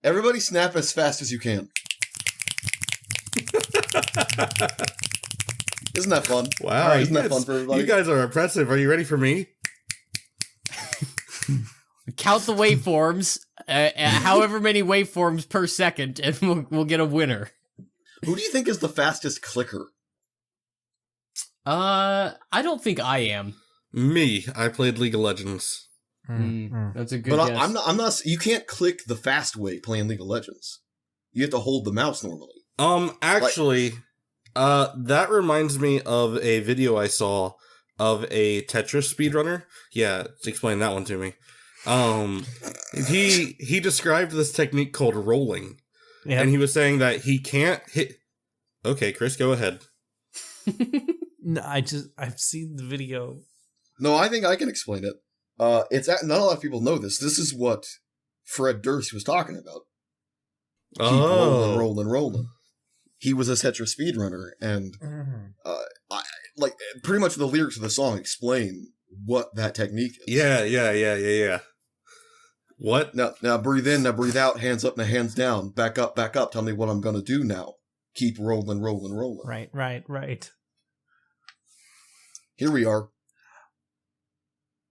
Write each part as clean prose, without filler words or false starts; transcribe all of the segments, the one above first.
Everybody snap as fast as you can. Isn't that fun? Wow. Right, isn't that fun for everybody? You guys are impressive. Are you ready for me? Count the waveforms, however many waveforms per second, and we'll get a winner. Who do you think is the fastest clicker? I don't think I am. Me. I played League of Legends. That's a good But guess. I'm not. You can't click the fast way playing League of Legends. You have to hold the mouse normally. Actually, that reminds me of a video I saw of a Tetris speedrunner. Yeah, explain that one to me. He described this technique called rolling. Yep. And he was saying that he can't hit... Okay, Chris, go ahead. No, I've seen the video. No, I think I can explain it. Not a lot of people know this. This is what Fred Durst was talking about. Keep rolling. He was a Tetris speedrunner, and pretty much the lyrics of the song explain what that technique is. Yeah. What? Now breathe in, now breathe out, hands up, now hands down, back up, tell me what I'm gonna do now. Keep rolling. Right. Here we are.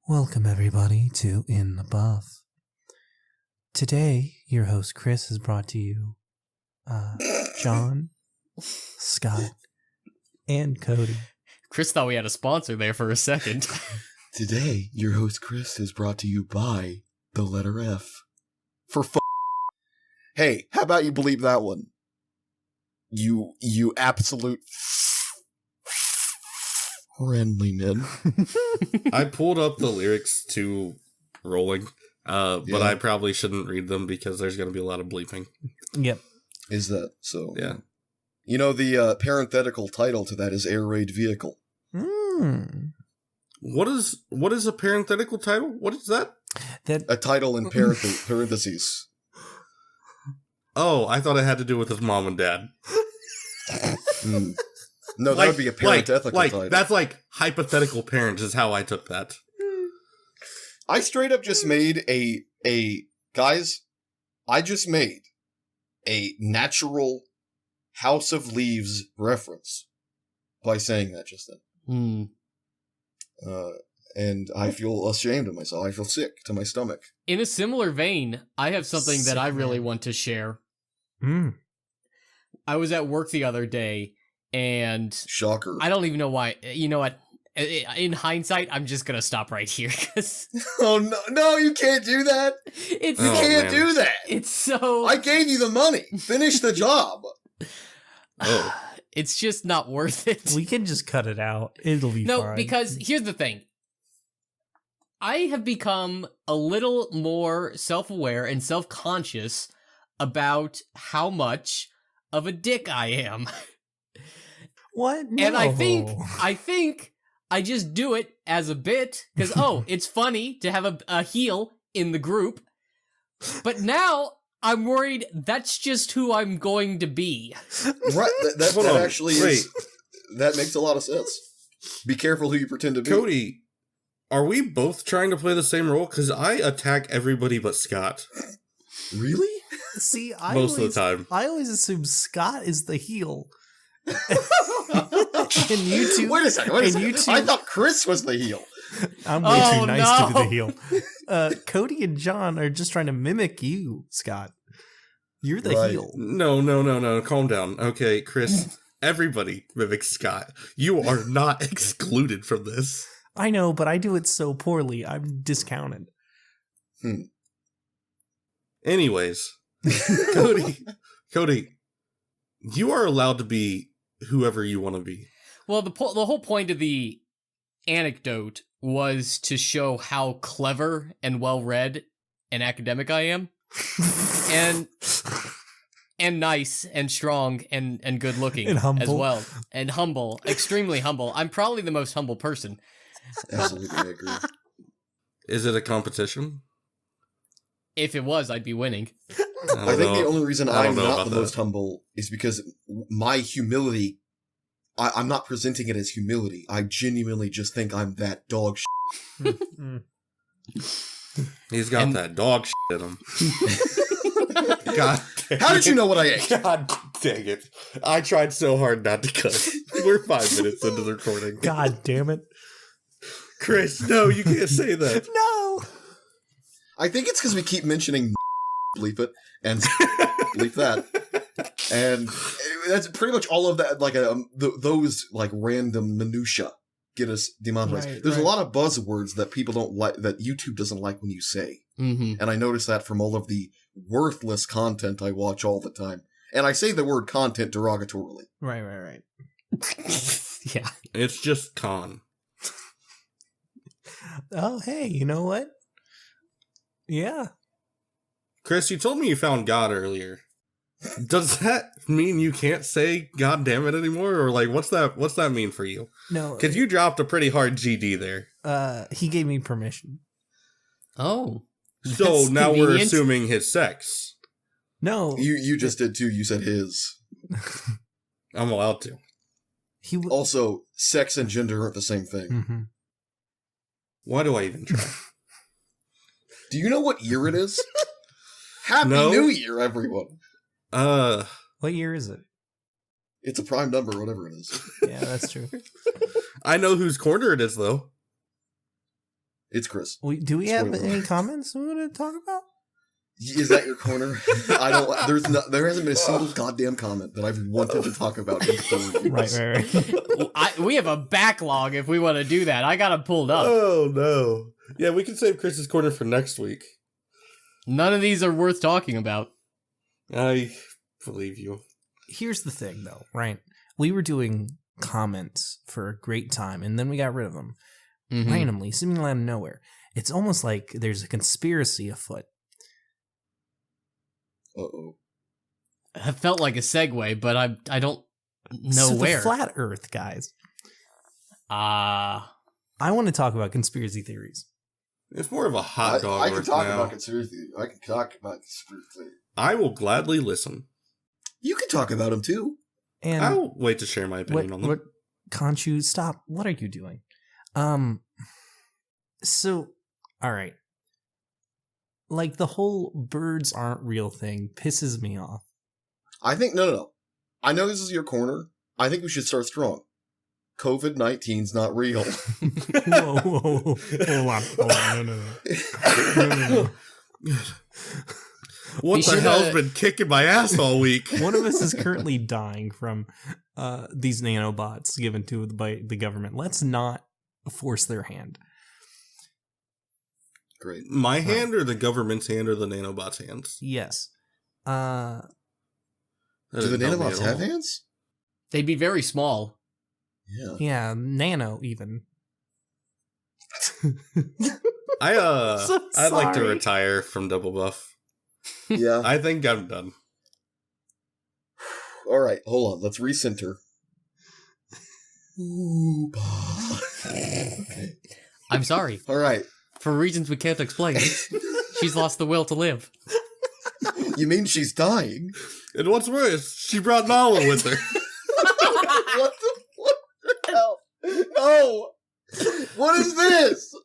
Welcome everybody to In the Buff. Today, your host Chris has brought to you John, Scott, and Cody. Chris thought we had a sponsor there for a second. Today, your host Chris is brought to you by the letter F. For Hey, how about you believe that one? You absolute friendly men. I pulled up the lyrics to Rolling, but I probably shouldn't read them because there's going to be a lot of bleeping. Yep. Is that so? Yeah. You know, the parenthetical title to that is Air Raid Vehicle. What is a parenthetical title? What is that? A title in parentheses. Oh, I thought it had to do with his mom and dad. No, that would be a parenthetical title. That's like hypothetical parents is how I took that. I straight up just made I just made a natural House of Leaves reference by saying that just then. And I feel ashamed of myself. I feel sick to my stomach. In a similar vein, I have something that I really want to share. I was at work the other day, and... Shocker. I don't even know why. You know what? In hindsight, I'm just gonna stop right here, because... Oh, no, you can't do that! You can't do that! It's so... I gave you the money! Finish the job! It's just not worth it. We can just cut it out. It'll be fine. No, because here's the thing. I have become a little more self-aware and self-conscious about how much of a dick I am. What? No. And I think I just do it as a bit, because, it's funny to have a heel in the group. But now... I'm worried that's just who I'm going to be. Right, that actually is... That makes a lot of sense. Be careful who you pretend to be. Cody, are we both trying to play the same role? Because I attack everybody but Scott. Really? See, most of the time. I always assume Scott is the heel. And you two... Wait a second. I thought Chris was the heel. I'm way too nice to be the heel. Cody and John are just trying to mimic you, Scott. You're the heel. No. Calm down. Okay, Chris, everybody mimics Scott. You are not excluded from this. I know, but I do it so poorly. I'm discounted. Anyways, Cody, you are allowed to be whoever you want to be. Well, the whole point of the anecdote was to show how clever and well-read and academic I am. and nice and strong and good looking as well. And humble, extremely humble. I'm probably the most humble person. Absolutely, I agree. Is it a competition? If it was, I'd be winning. I think the only reason I'm not the most humble is because my humility, I'm not presenting it as humility. I genuinely just think I'm that dog shit. He's got that dog shit in him. God dang How did you know what I ate? God dang it. I tried so hard not to cuss. We're 5 minutes into the recording. God damn it. Chris, no, you can't say that. No. I think it's because we keep mentioning bleep it and bleep that. And that's pretty much all of that, like those like random minutia get us demonetized. Right, There's right. a lot of buzzwords that people don't like, that YouTube doesn't like when you say. Mm-hmm. And I notice that from all of the worthless content I watch all the time. And I say the word content derogatorily. Right. Yeah. It's just con. Oh, hey, you know what? Yeah. Chris, you told me you found God earlier. Does that mean you can't say God damn it anymore? Or like what's that mean for you? No. Because you dropped a pretty hard GD there. He gave me permission. Oh. So That's now we're convenient. assuming his sex. No. You just did too. You said his. I'm allowed to. He Also, sex and gender aren't the same thing. Mhm. Why do I even try? Do you know what year it is? Happy No. New Year, everyone. What year is it? It's a prime number, whatever it is. Yeah, that's true. I know whose corner it is though. It's Chris. Do we have Spoiler. any comments we want to talk about? Is that your corner? I don't. There hasn't been a single goddamn comment that I've wanted to talk about in 4 years. Right. We have a backlog if we want to do that. I got it pulled up. Oh no. Yeah, we can save Chris's corner for next week. None of these are worth talking about. I believe you. Here's the thing, though, right? We were doing comments for a great time, and then we got rid of them Mhm. randomly, seemingly out of nowhere. It's almost like there's a conspiracy afoot. Uh-oh. It felt like a segue, but I don't know So where. the flat Earth, guys. Ah. I want to talk about conspiracy theories. It's more of a hot dog I can Earth talk now. about conspiracy. I can talk about conspiracy. I will gladly listen. You can talk about them too. And I'll wait to share my opinion on them. what can't you stop? What are you doing? So, all right. Like the whole birds aren't real thing pisses me off. I think no. I know this is your corner. I think we should start strong. COVID-19's not real. Whoa. Hold on. No. What We the should, hell's been kicking my ass all week? One of us is currently dying from these nanobots given to by the government. Let's not force their hand. Great. My hand or the government's hand or the nanobot's hands? Yes. That Do the didn't help me nanobots at have all. hands? They'd be very small. Yeah. Yeah, nano even. I'd like to sorry. retire from Double Buff. Yeah. I think I'm done. All right. Hold on. Let's recenter. Ooh, okay. I'm sorry. All right. For reasons we can't explain, she's lost the will to live. You mean she's dying? And what's worse, she brought Nala with her. What the hell? No! What is this?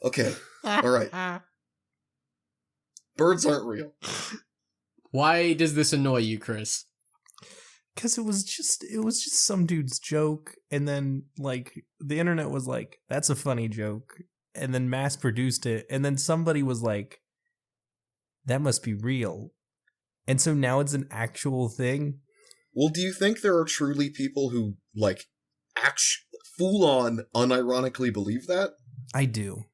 Okay. All right. Birds aren't real. Why does this annoy you, Chris? Because it was just some dude's joke, and then like the internet was like, "That's a funny joke," and then mass produced it, and then somebody was like, "That must be real," and so now it's an actual thing. Well, do you think there are truly people who, like, full-on, unironically believe that? I do.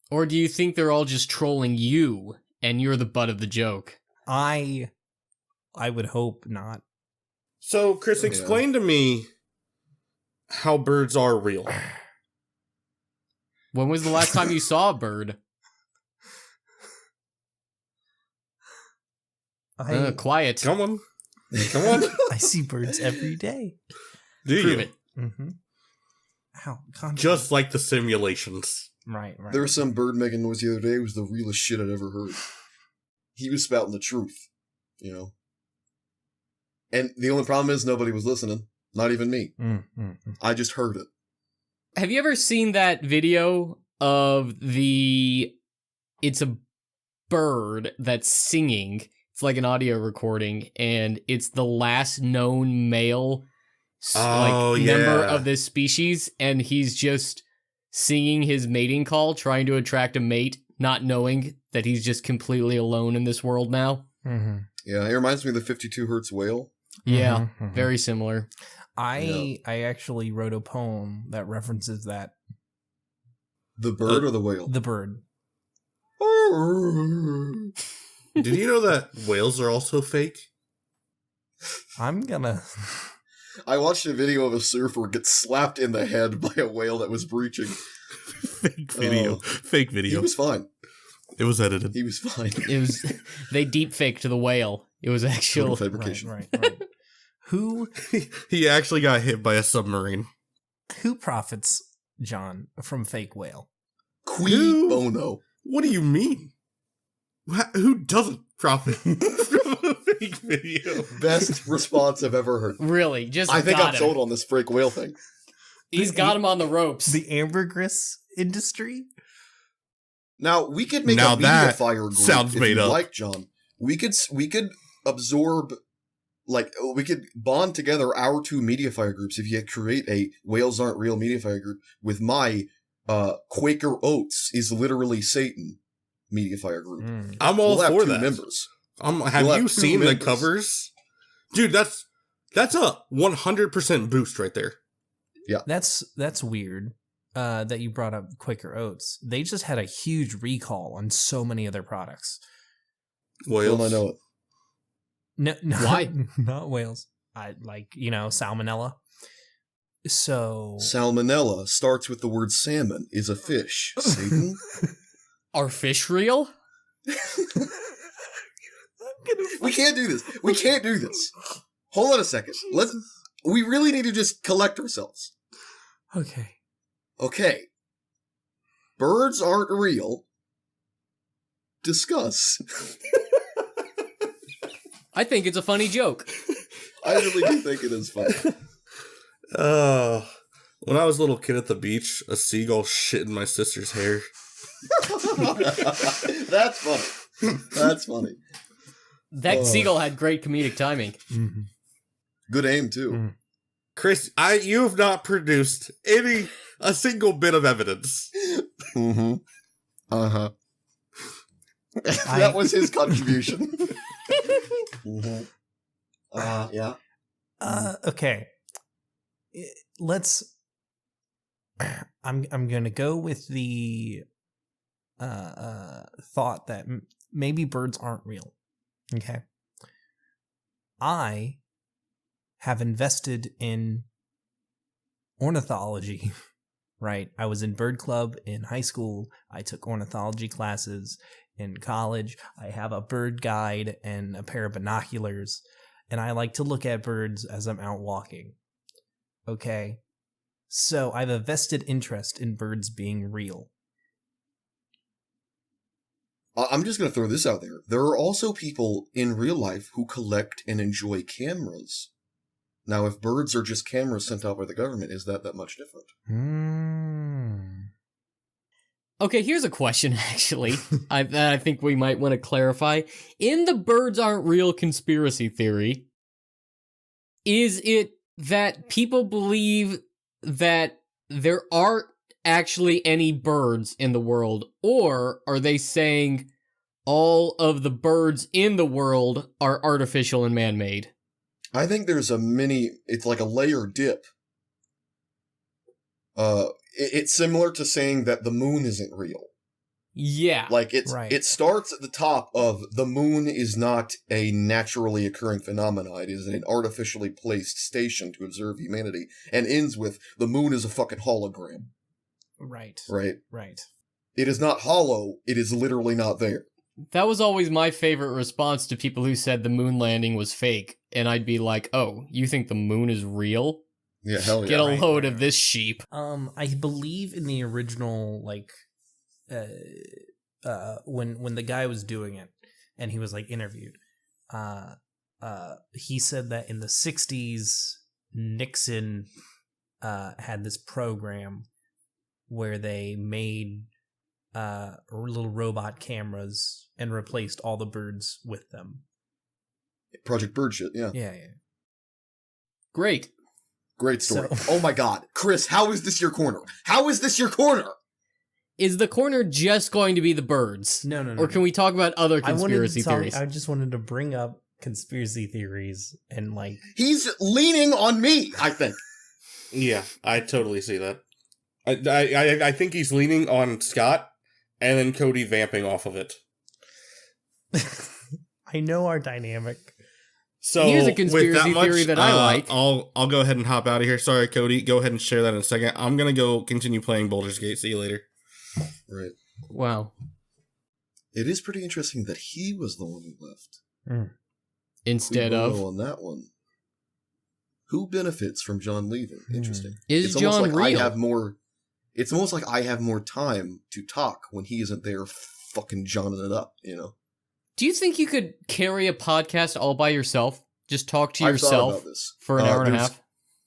Or do you think they're all just trolling you and you're the butt of the joke? I would hope not. So, Chris, Yeah. explain to me how birds are real. When was the last time you saw a bird? Quiet. Come on. Come on. I see birds every day. Do Prove you? it. Mm-hmm. Ow, Just like the simulations. right. There was some bird making noise the other day. It was the realest shit I'd ever heard. He was spouting the truth, you know? And the only problem is nobody was listening. Not even me. I just heard it. Have you ever seen that video of it's a bird that's singing. It's like an audio recording, and it's the last known male member of this species, and he's just singing his mating call, trying to attract a mate, not knowing that he's just completely alone in this world now. Mm-hmm. Yeah, it reminds me of the 52 hertz whale. Yeah, very similar. I actually wrote a poem that references that. The bird or the whale? The bird. Did you know that whales are also fake? I'm gonna... I watched a video of a surfer get slapped in the head by a whale that was breaching. Fake video. Fake video. He was fine. It was edited. He was fine. It was they deep faked the whale. It was actual fabrication. Right. Who He actually got hit by a submarine. who profits, John, from fake whale? Qui bono. What do you mean? Who doesn't profit from a fake video? Best response I've ever heard. Really, just I think got I'm him. sold on this fake whale thing. He's got him on the ropes. The ambergris industry? Now we could make Now a media that fire group sounds if made you up. like, John. We could absorb, like, we could bond together our two media fire groups if you create a Whales Aren't Real media fire group with my Quaker Oats is literally Satan media fire group. I'm all We'll have for two that. members. Have We'll you have two seen the members. covers? Dude, that's a 100% boost right there. That's weird that you brought up Quaker Oats. They just had a huge recall on so many of their products. Whales. Well, I know it. No, Why? Not whales. Salmonella. So Salmonella starts with the word salmon, is a fish. Satan? Are fish real? We can't do this. We can't do this. Hold on a second. We really need to just collect ourselves. Okay. Okay. Birds aren't real. Discuss. I think it's a funny joke. I really do think it is funny. When I was a little kid at the beach, a seagull shit in my sister's hair. That's funny. That's funny. That seagull had great comedic timing. Mm-hmm. Good aim, too. Chris, you have not produced a single bit of evidence. Mm-hmm. Uh-huh. That was his contribution. Mm-hmm. Yeah. Okay. I'm gonna go with the thought that maybe birds aren't real. Okay. I have invested in ornithology, right? I was in bird club in high school. I took ornithology classes in college. I have a bird guide and a pair of binoculars, and I like to look at birds as I'm out walking. Okay. So I have a vested interest in birds being real. I'm just going to throw this out there. There are also people in real life who collect and enjoy cameras. Now, if birds are just cameras sent out by the government, is that much different? Okay, here's a question, actually, that I think we might want to clarify. In the birds aren't real conspiracy theory, is it that people believe that there aren't actually any birds in the world, or are they saying all of the birds in the world are artificial and man-made? I think there's it's like a layer dip. It's similar to saying that the moon isn't real. Yeah. Like, Right. It starts at the top of the moon is not a naturally occurring phenomenon. It is an artificially placed station to observe humanity, and ends with the moon is a fucking hologram. Right. Right? It is not hollow. It is literally not there. That was always my favorite response to people who said the moon landing was fake, and I'd be like, oh, you think the moon is real? Yeah, hell yeah. Get a load of this sheep. I believe in the original, when the guy was doing it and he was interviewed, he said that in the 60s Nixon had this program where they made little robot cameras and replaced all the birds with them. Project Bird shit, yeah. Yeah. Great. Great story. So- Oh my god. Chris, how is this your corner? How is this your corner? Is the corner just going to be the birds? No. Or can we talk about other conspiracy theories? I just wanted to bring up conspiracy theories and like. He's leaning on me, I think. Yeah, I totally see that. I think he's leaning on Scott, and then Cody vamping off of it. I know our dynamic. So Here's a conspiracy theory that I like. I'll go ahead and hop out of here. Sorry, Cody. Go ahead and share that in a second. I'm gonna go continue playing Baldur's Gate. See you later. Right. Wow. It is pretty interesting that he was the one who left. Instead We will of... know on that one. Who benefits from John leaving? Interesting. Is it's John almost like real? I have more. It's almost like I have more time to talk when he isn't there, fucking Johning it up. You know. Do you think you could carry a podcast all by yourself? Just talk to I've thought yourself about this. for an hour and a there's- half?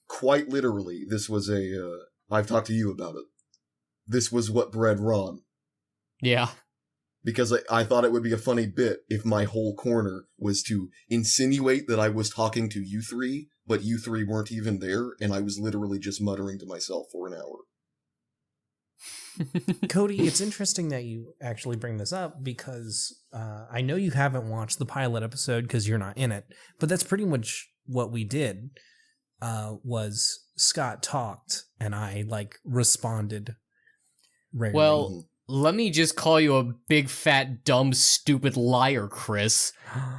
Quite literally, this was a. I've talked to you about it. This was what bred Ron. Yeah. Because I thought it would be a funny bit if my whole corner was to insinuate that I was talking to you three, but you three weren't even there, and I was literally just muttering to myself for an hour. Cody, it's interesting that you actually bring this up because I know you haven't watched the pilot episode because you're not in it, but that's pretty much what we did. Was Scott talked and I like responded. Rarely. Well, let me just call you a big, fat, dumb, stupid liar, Chris,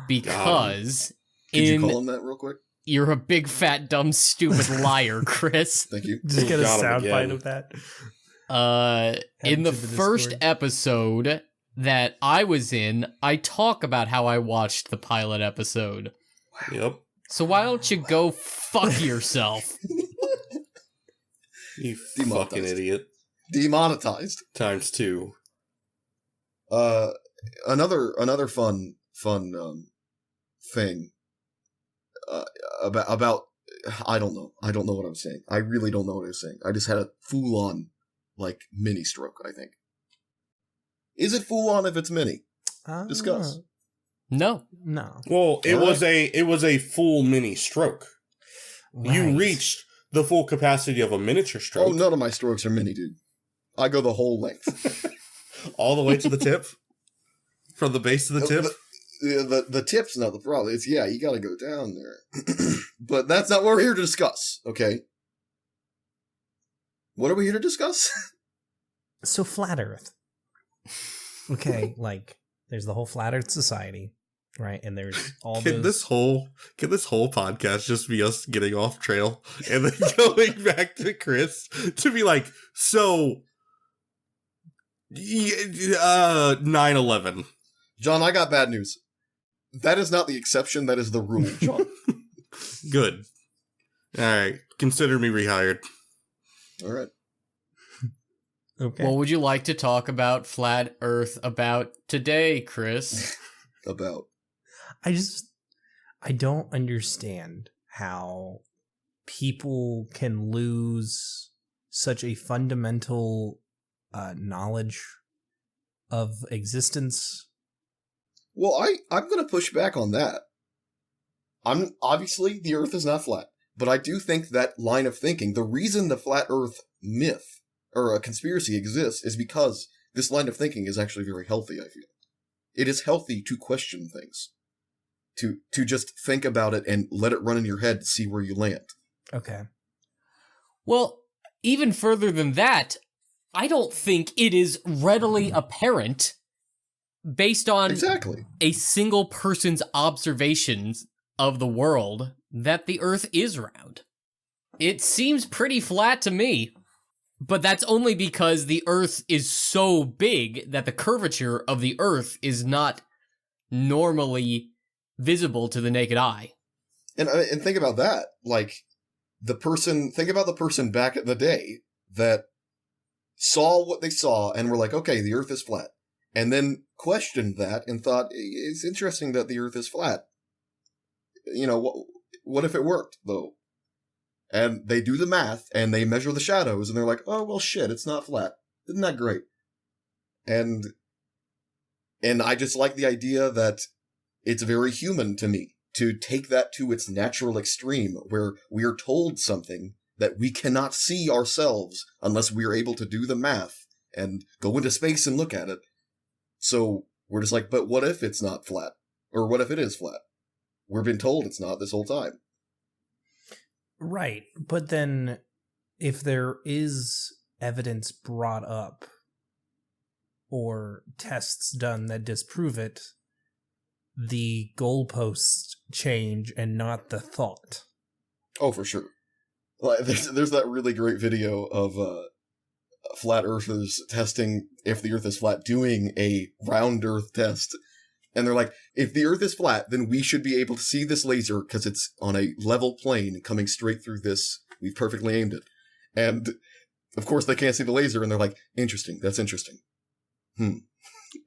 because Could you call him that real quick? you're a big, fat, dumb, stupid liar, Chris. Thank you. just get a Got him soundbite again. of that. In the to the first Discord. episode that I was in, I talk about how I watched the pilot episode. Yep. So why don't you go fuck yourself? You Demonetized. fucking idiot. Demonetized. Times 2. Another fun thing about I don't know what I'm saying. I really don't know what I was saying. I just had a full on like mini stroke. I think. Is it full on if it's mini? Discuss. No. No. Well, it All was a full mini stroke. You Right. reached the full capacity of a miniature stroke. Oh, none of my strokes are mini, dude. I go the whole length. All the way to the tip? From the base to the tip? The tip's not the problem. It's you got to go down there. But that's not what we're here to discuss. Okay. What are we here to discuss? So flat Earth. Okay, like there's the whole flat Earth society, right? And there's all Can those. this whole podcast just be us getting off trail and then going back to Chris to be like, so 9/11. John, I got bad news. That is not the exception. That is the rule, John. Good. All right. Consider me rehired. All right. Okay. What would you like to talk about Flat Earth about today, Chris? About. I don't understand how people can lose such a fundamental knowledge of existence. Well, I'm going to push back on that. Obviously the Earth is not flat, but I do think that line of thinking, the reason the flat Earth myth or a conspiracy exists is because this line of thinking is actually very healthy, I feel. It is healthy to question things. To just think about it and let it run in your head to see where you land. Okay. Well, even further than that, I don't think it is readily apparent based on Exactly. a single person's observations of the world that the Earth is round. It seems pretty flat to me, but that's only because the Earth is so big that the curvature of the Earth is not normally visible to the naked eye. And think about that. Like, think about the person back in the day that saw what they saw and were like, okay, the Earth is flat. And then questioned that and thought, it's interesting that the Earth is flat. You know, what if it worked, though? And they do the math, and they measure the shadows, and they're like, oh, well, shit, it's not flat. Isn't that great? And I just like the idea that it's very human to me to take that to its natural extreme, where we are told something that we cannot see ourselves unless we are able to do the math and go into space and look at it. So we're just like, but what if it's not flat? Or what if it is flat? We've been told it's not this whole time. Right. But then if there is evidence brought up or tests done that disprove it, the goalposts change and not the thought. Oh, for sure. Like, there's that really great video of flat earthers testing if the earth is flat, doing a round earth test. And they're like, if the earth is flat, then we should be able to see this laser because it's on a level plane coming straight through this. We've perfectly aimed it. And, of course, they can't see the laser, and they're like, interesting, that's interesting.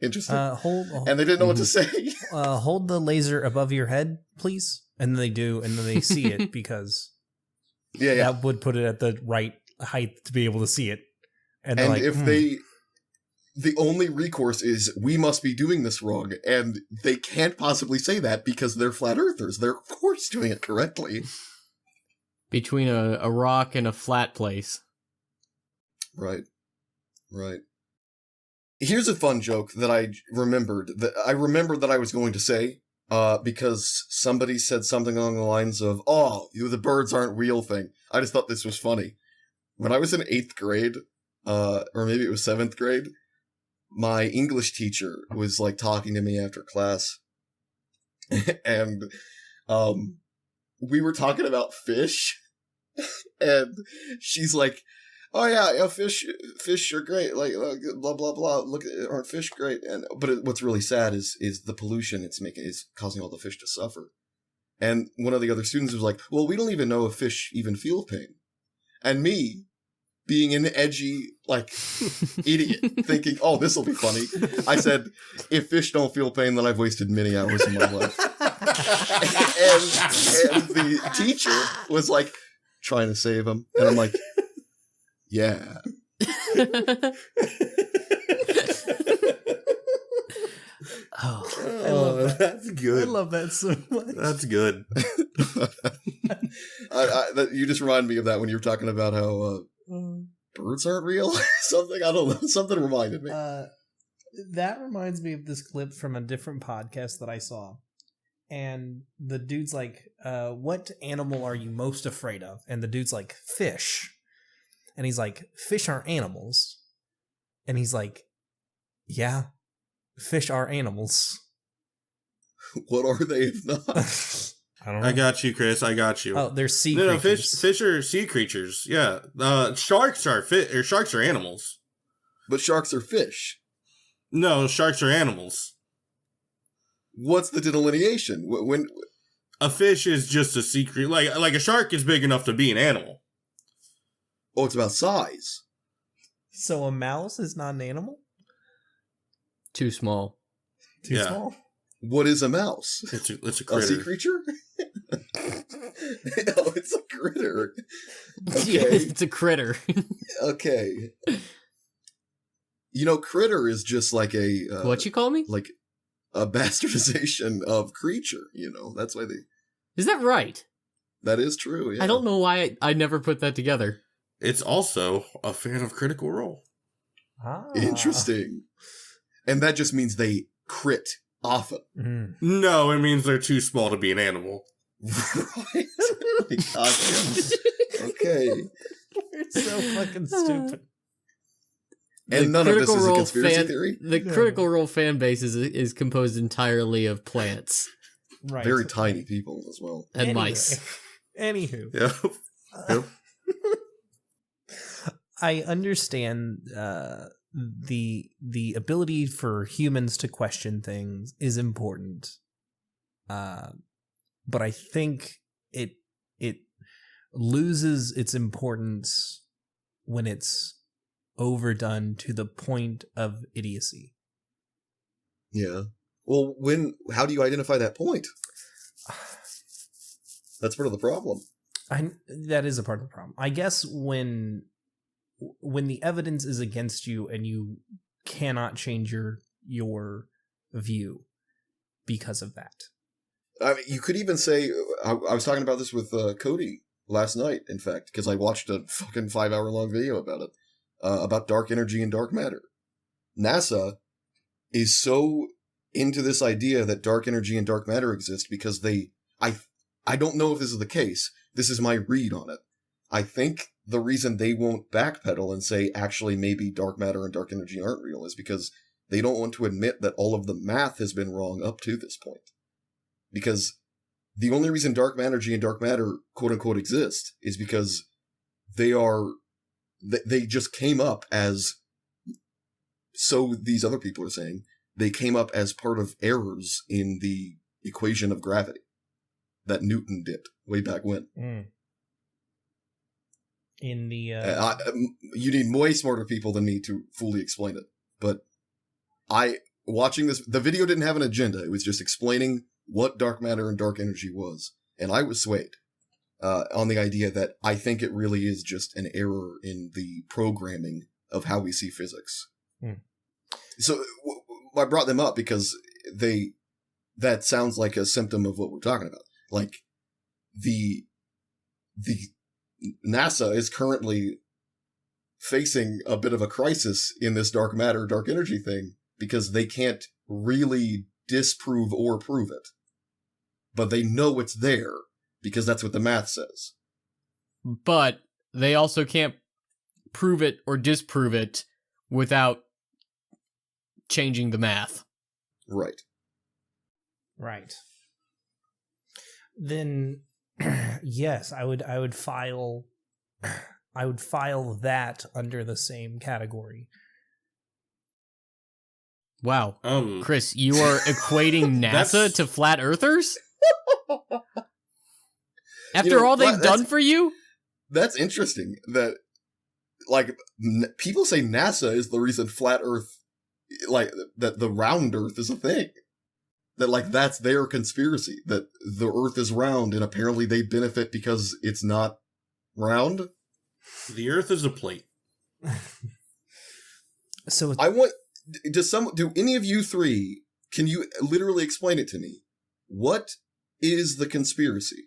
Interesting. And they didn't know what to say. Hold the laser above your head, please. And they do, and then they see it because that would put it at the right height to be able to see it. And like, if the only recourse is, we must be doing this wrong, and they can't possibly say that because they're flat earthers. They're, of course, doing it correctly. Between a rock and a flat place. Right. Here's a fun joke that I remembered that I was going to say, because somebody said something along the lines of, the birds aren't real thing. I just thought this was funny. When I was in 8th grade, or maybe it was 7th grade, my English teacher was like talking to me after class, and we were talking about fish, and she's like, oh yeah, fish are great, like blah blah blah. Look, aren't fish great? But what's really sad is the pollution is causing all the fish to suffer. And one of the other students was like, well, we don't even know if fish even feel pain. And me, being an edgy, like, idiot, thinking, oh, this will be funny, I said, if fish don't feel pain, then I've wasted many hours of my life. and the teacher was like, trying to save him. And I'm like, yeah. That's good. I love that so much. That's good. You just reminded me of that when you were talking about how birds aren't real. Something, I don't know. Something reminded me. That reminds me of this clip from a different podcast that I saw. And the dude's like, what animal are you most afraid of? And the dude's like, fish. And he's like, fish aren't animals. And he's like, yeah, fish are animals. What are they if not? I don't know. I got you, Chris. I got you. Oh, they're sea creatures. No, fish are sea creatures. Yeah. Sharks are animals. But sharks are fish. No, sharks are animals. What's the delineation? When a fish is just a sea creature. Like a shark is big enough to be an animal. Oh, it's about size. So a mouse is not an animal? Too small. Too small? What is a mouse? It's a critter. A sea creature? No, it's a critter. Okay. Yeah, it's a critter. Okay. You know, critter is just like a... what you call me? Like a bastardization of creature, you know. That's why they... Is that right? That is true, yeah. I don't know why I never put that together. It's also a fan of Critical Role. Ah. Interesting. And that just means they crit often. Mm. No, it means they're too small to be an animal. Right. Gotcha. Okay. You're so fucking stupid. And none of this is a conspiracy theory? The Critical Role fan base is composed entirely of plants. Right. Very tiny people as well. And mice. Anywho. Yep. I understand the ability for humans to question things is important. But I think it loses its importance when it's overdone to the point of idiocy. Yeah. Well, how do you identify that point? That's part of the problem. That is a part of the problem. I guess when the evidence is against you and you cannot change your view because of that. I mean, you could even say, I was talking about this with Cody last night, in fact, because I watched a fucking 5-hour-long video about it, about dark energy and dark matter. NASA is so into this idea that dark energy and dark matter exist because I don't know if this is the case. This is my read on it. I think the reason they won't backpedal and say, actually, maybe dark matter and dark energy aren't real is because they don't want to admit that all of the math has been wrong up to this point. Because the only reason dark energy and dark matter, quote unquote, exist is because they just came up as, so these other people are saying, they came up as part of errors in the equation of gravity that Newton did way back when. In the you need way smarter people than me to fully explain it. But watching this, the video didn't have an agenda. It was just explaining what dark matter and dark energy was. And I was swayed on the idea that I think it really is just an error in the programming of how we see physics. So I brought them up because that sounds like a symptom of what we're talking about. Like the NASA is currently facing a bit of a crisis in this dark matter, dark energy thing because they can't really disprove or prove it. But they know it's there because that's what the math says. But they also can't prove it or disprove it without changing the math. Right. Right. Then yes, I would file that under the same category. Wow. Chris, you are equating NASA to flat earthers? After all they've done for you? That's interesting that, like, people say NASA is the reason flat Earth, like, that the round Earth is a thing. That, like, that's their conspiracy, that the Earth is round, and apparently they benefit because it's not round. The Earth is a plate. So do any of you three, can you literally explain it to me? What is the conspiracy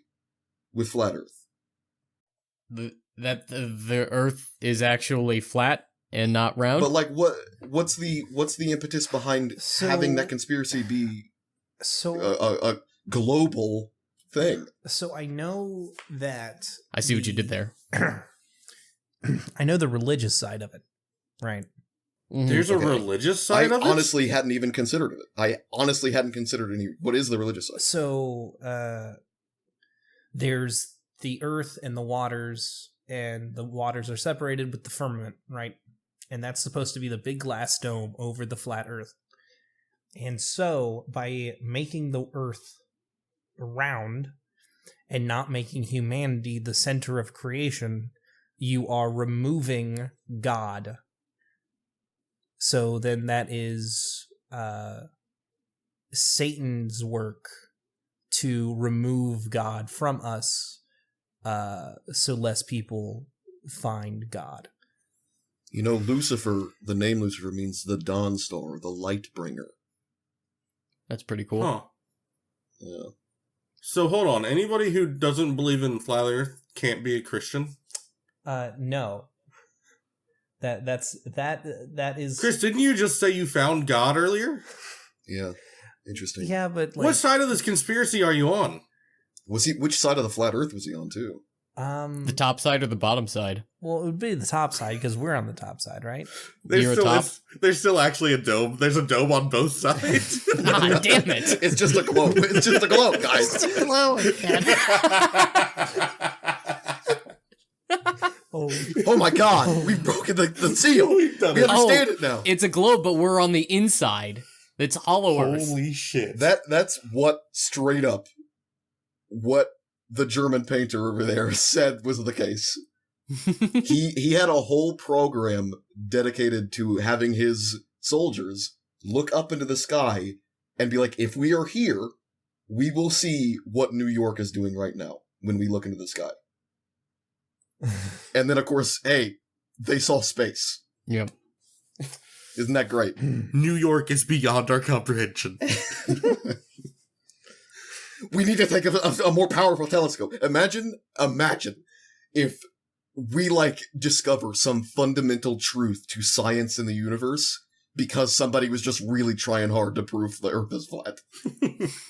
with flat Earth? That the Earth is actually flat and not round? But, like, what's the impetus behind having that conspiracy be a global thing? So I know that... I see what you did there. I know the religious side of it, right? There's a religious side of it? I honestly hadn't even considered it. I honestly hadn't considered any... What is the religious side? So, there's the earth and the waters are separated with the firmament, right? And that's supposed to be the big glass dome over the flat earth. And so, by making the earth round and not making humanity the center of creation, you are removing God. So then that is Satan's work to remove God from us, so less people find God. You know, Lucifer, the name Lucifer means the dawn star, the light bringer. That's pretty cool. Huh. Yeah. So hold on, anybody who doesn't believe in flat Earth can't be a Christian? No. That is... Chris, didn't you just say you found God earlier? Yeah. Interesting. Yeah, but like... What side of this conspiracy are you on? Which side of the flat Earth was he on, too? The top side or the bottom side? Well, it would be the top side, because we're on the top side, right? There's still actually a dome. There's a dome on both sides. God damn it. It's just a globe. It's just a globe, guys. It's a globe, Oh my god, we've broken the seal. We understand it now. It's a globe, but we're on the inside. It's hollow Earth. Holy shit. That's what straight up what the German painter over there said was the case. He had a whole program dedicated to having his soldiers look up into the sky and be like, if we are here, we will see what New York is doing right now when we look into the sky. And then, of course, hey, they saw space. Yep. Isn't that great? New York is beyond our comprehension. We need to think of a more powerful telescope. Imagine if we, like, discover some fundamental truth to science in the universe because somebody was just really trying hard to prove the Earth is flat.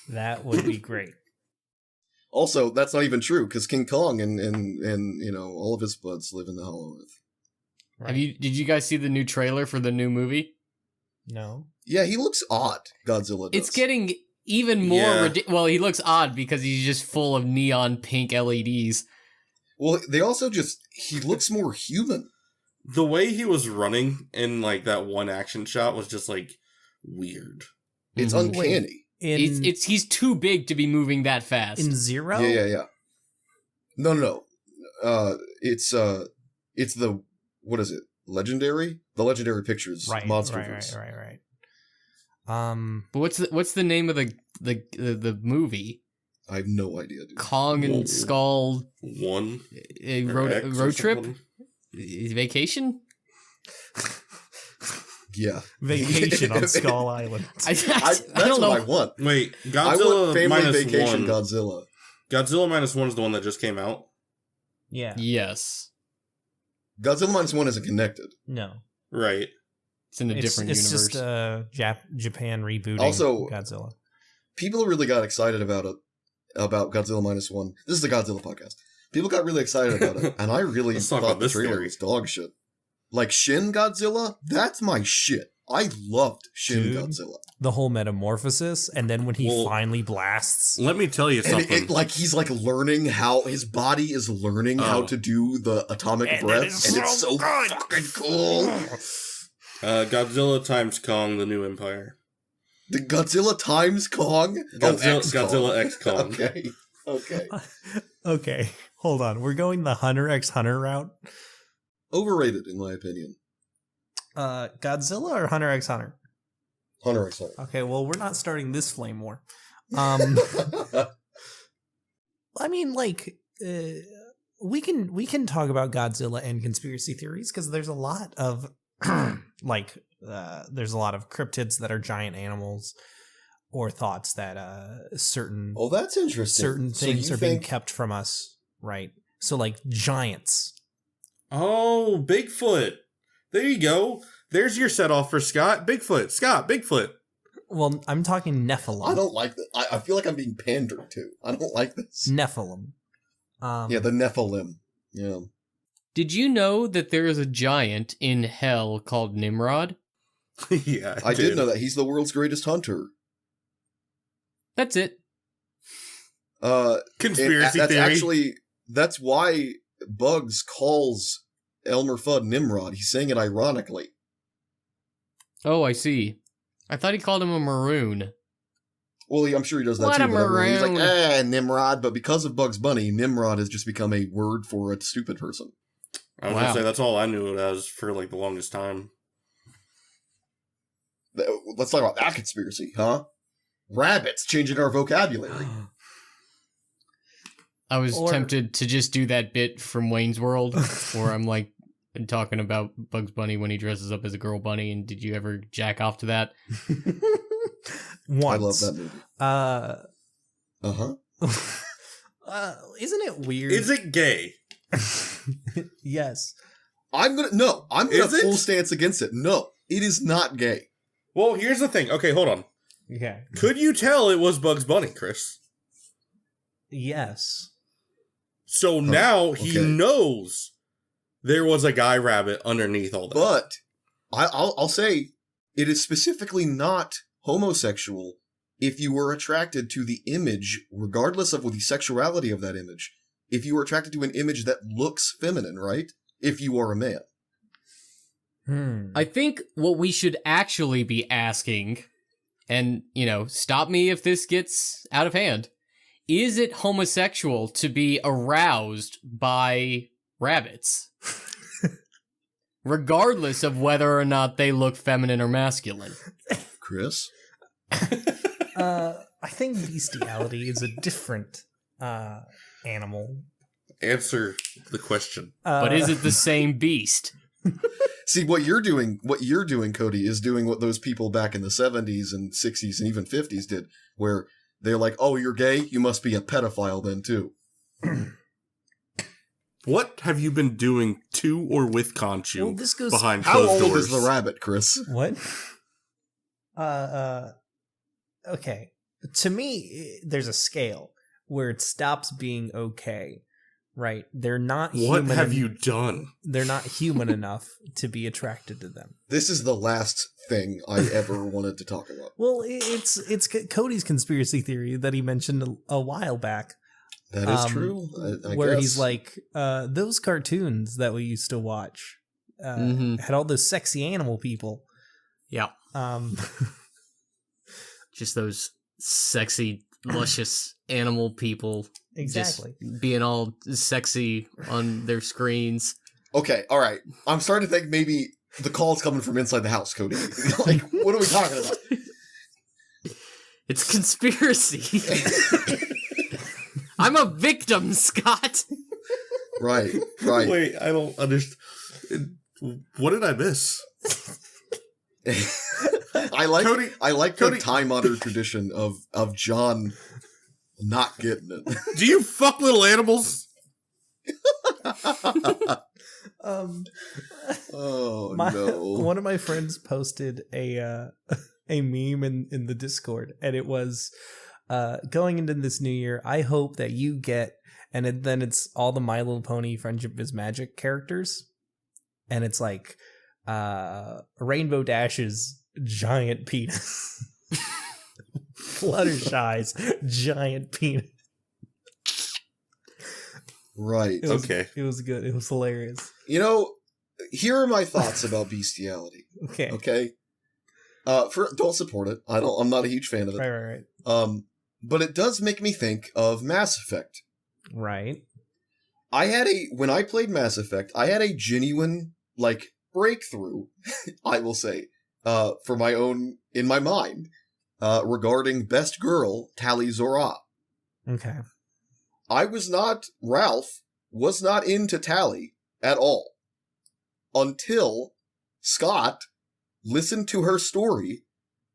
That would be great. Also, that's not even true, because King Kong and you know, all of his buds live in the Hollow Earth. Right. Did you guys see the new trailer for the new movie? No. Yeah, he looks odd, Godzilla does. It's getting even more well, he looks odd because he's just full of neon pink LEDs. Well, they also he looks more human. The way he was running in, like, that one action shot was just, like, weird. It's uncanny. He's too big to be moving that fast. In Zero? Yeah. No. It's the, what is it? Legendary? The Legendary Pictures Monsterverse. Right. But what's the name of the movie? I have no idea, dude. Kong and Skull One road trip? Vacation? Yeah. Vacation on Skull Island. That's I don't know. what I want. Wait, Godzilla I want Family minus Vacation one. Godzilla. Godzilla minus one is the one that just came out. Yeah. Yes. Godzilla minus one isn't connected. No. Right. It's in a different universe. It's just Japan rebooting Also, Godzilla. People really got excited about Godzilla minus one. This is the Godzilla podcast. People got really excited about it, and I really thought the trailer was dog shit. Like Shin Godzilla, that's my shit. I loved Shin Godzilla. The whole metamorphosis, and then when he finally blasts. Let me tell you something. Like he's like learning how his body is learning how to do the atomic breath, and it's so fucking cool. Godzilla times Kong, the New Empire. The Godzilla times Kong? Godzilla X Kong. Okay. Okay, hold on. We're going the Hunter x Hunter route. Overrated, in my opinion. Godzilla or Hunter x Hunter? Hunter x Hunter. Okay, well, we're not starting this flame war. I mean, like, we can talk about Godzilla and conspiracy theories because there's a lot of there's a lot of cryptids that are giant animals, or thoughts that certain that's interesting. Certain things are being kept from us, right? So, like, giants. Oh, Bigfoot. There you go. There's your set off for Scott. Bigfoot. Well, I'm talking Nephilim. I don't like that. I feel like I'm being pandered to. I don't like this. Nephilim. Yeah, the Nephilim. Yeah. Did you know that there is a giant in hell called Nimrod? Yeah, I did know that. He's the world's greatest hunter. That's it. Conspiracy theory. That's why Bugs calls Elmer Fudd Nimrod. He's saying it ironically. Oh, I see. I thought he called him a maroon. Well, I'm sure he does that What too. a maroon. He's like, Nimrod. But because of Bugs Bunny, Nimrod has just become a word for a stupid person. I was gonna say, that's all I knew it as for, like, the longest time. Let's talk about that conspiracy, huh? Rabbits changing our vocabulary. I was tempted to just do that bit from Wayne's World where I'm like talking about Bugs Bunny when he dresses up as a girl bunny, and did you ever jack off to that? Once. I love that movie. Isn't it weird? Is it gay? Yes. I'm gonna full stance against it. No, it is not gay. Well, here's the thing. Okay, hold on. Okay. Could you tell it was Bugs Bunny, Chris? Yes. So now he knows there was a guy rabbit underneath all that. But I'll say it is specifically not homosexual if you were attracted to the image, regardless of the sexuality of that image. If you were attracted to an image that looks feminine, right? If you are a man. I think what we should actually be asking, and, stop me if this gets out of hand, is it homosexual to be aroused by rabbits? Regardless of whether or not they look feminine or masculine. Chris? I think bestiality is a different animal. Answer the question. But is it the same beast? See, what you're doing, Cody, is doing what those people back in the 70s and 60s and even 50s did, where they're like, oh, you're gay? You must be a pedophile then, too. What have you been doing to or with Conchu Well, this goes- behind How closed old doors? is the rabbit, Chris? What? Okay. To me, there's a scale where it stops being okay, right? They're not What human. have you done? They're not human enough to be attracted to them. This is the last thing I ever wanted to talk about. Well, it's Cody's conspiracy theory that he mentioned a while back. That is true. I where guess. he's like, those cartoons that we used to watch had all those sexy animal people. Yeah. Um, Just those sexy, luscious animal people. exactly. Just being all sexy on their screens. Okay, all right. I'm starting to think maybe the call's coming from inside the house, Cody. Like, what are we talking about? It's conspiracy. I'm a victim, Scott. Right. Wait, I don't understand. What did I miss? I like Cody. the time-honored tradition of John not getting it. Do you fuck little animals? Oh no! One of my friends posted a meme in the Discord, and it was going into this new year. I hope that you get, and then it's all the My Little Pony Friendship is Magic characters, and it's like Rainbow Dash's giant penis, Fluttershy's giant penis. Right. It was, Okay. It was good. It was hilarious. You know, here are my thoughts about bestiality. Okay. Okay. Don't support it. I'm not a huge fan of it. Right. But it does make me think of Mass Effect. Right. When I played Mass Effect, I had a genuine, breakthrough, I will say, in my mind, regarding Best Girl, Tali Zora. Okay. Ralph was not into Tali at all. Until Scott listened to her story,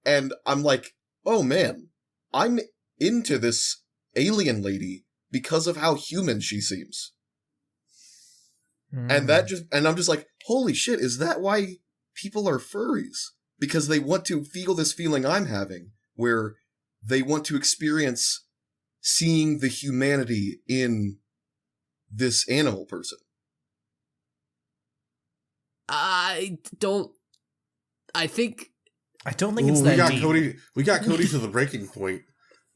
and I'm like, oh man, I'm into this alien lady because of how human she seems. And I'm just like, holy shit, is that why people are furries? Because they want to feel this feeling I'm having, where they want to experience seeing the humanity in this animal person. I don't think it's we that got deep. Cody. We got Cody to the breaking point.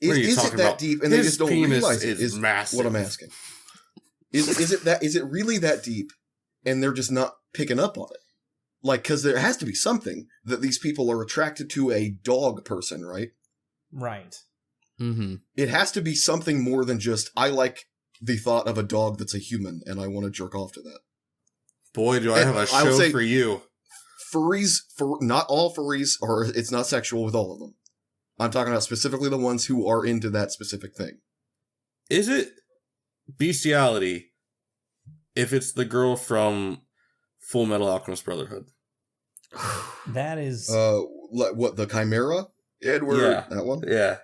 What are you Is it talking that about? deep and His they just don't penis realize it? is massive. What I'm asking. Is it really that deep and they're just not picking up on it? Because there has to be something that these people are attracted to a dog person, right? Right. Mm-hmm. It has to be something more than just, I like the thought of a dog that's a human and I want to jerk off to that. Boy, do I have a I would show say for you. Furries, not all furries, or it's not sexual with all of them. I'm talking about specifically the ones who are into that specific thing. Is it bestiality if it's the girl from Full Metal Alchemist Brotherhood? That is What, the Chimera? Edward, Yeah. that one? Yeah.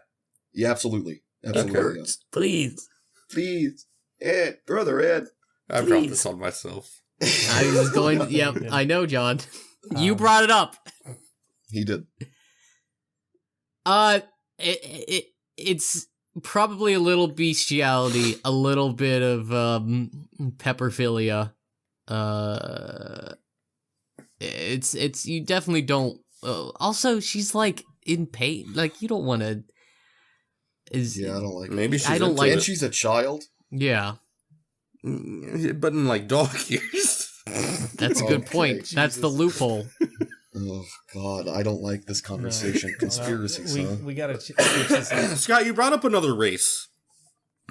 Yeah, absolutely. Absolutely. Okay. Yeah. Please. Please, Ed, brother Ed. I brought Please. this on myself. I was going to, yep, I know, John. You brought it up. He did. It's probably a little bestiality, a little bit of pepperphilia. It's you definitely don't. Also, she's like in pain. Like you don't want to. Yeah, I don't like it. Maybe she's I don't into like And it. she's a child. Yeah, But in dog years. that's a good Okay, point. That's the Jesus. loophole. Oh, God, I don't like this conversation. Conspiracies, huh? We gotta switch this up. Scott, you brought up another race.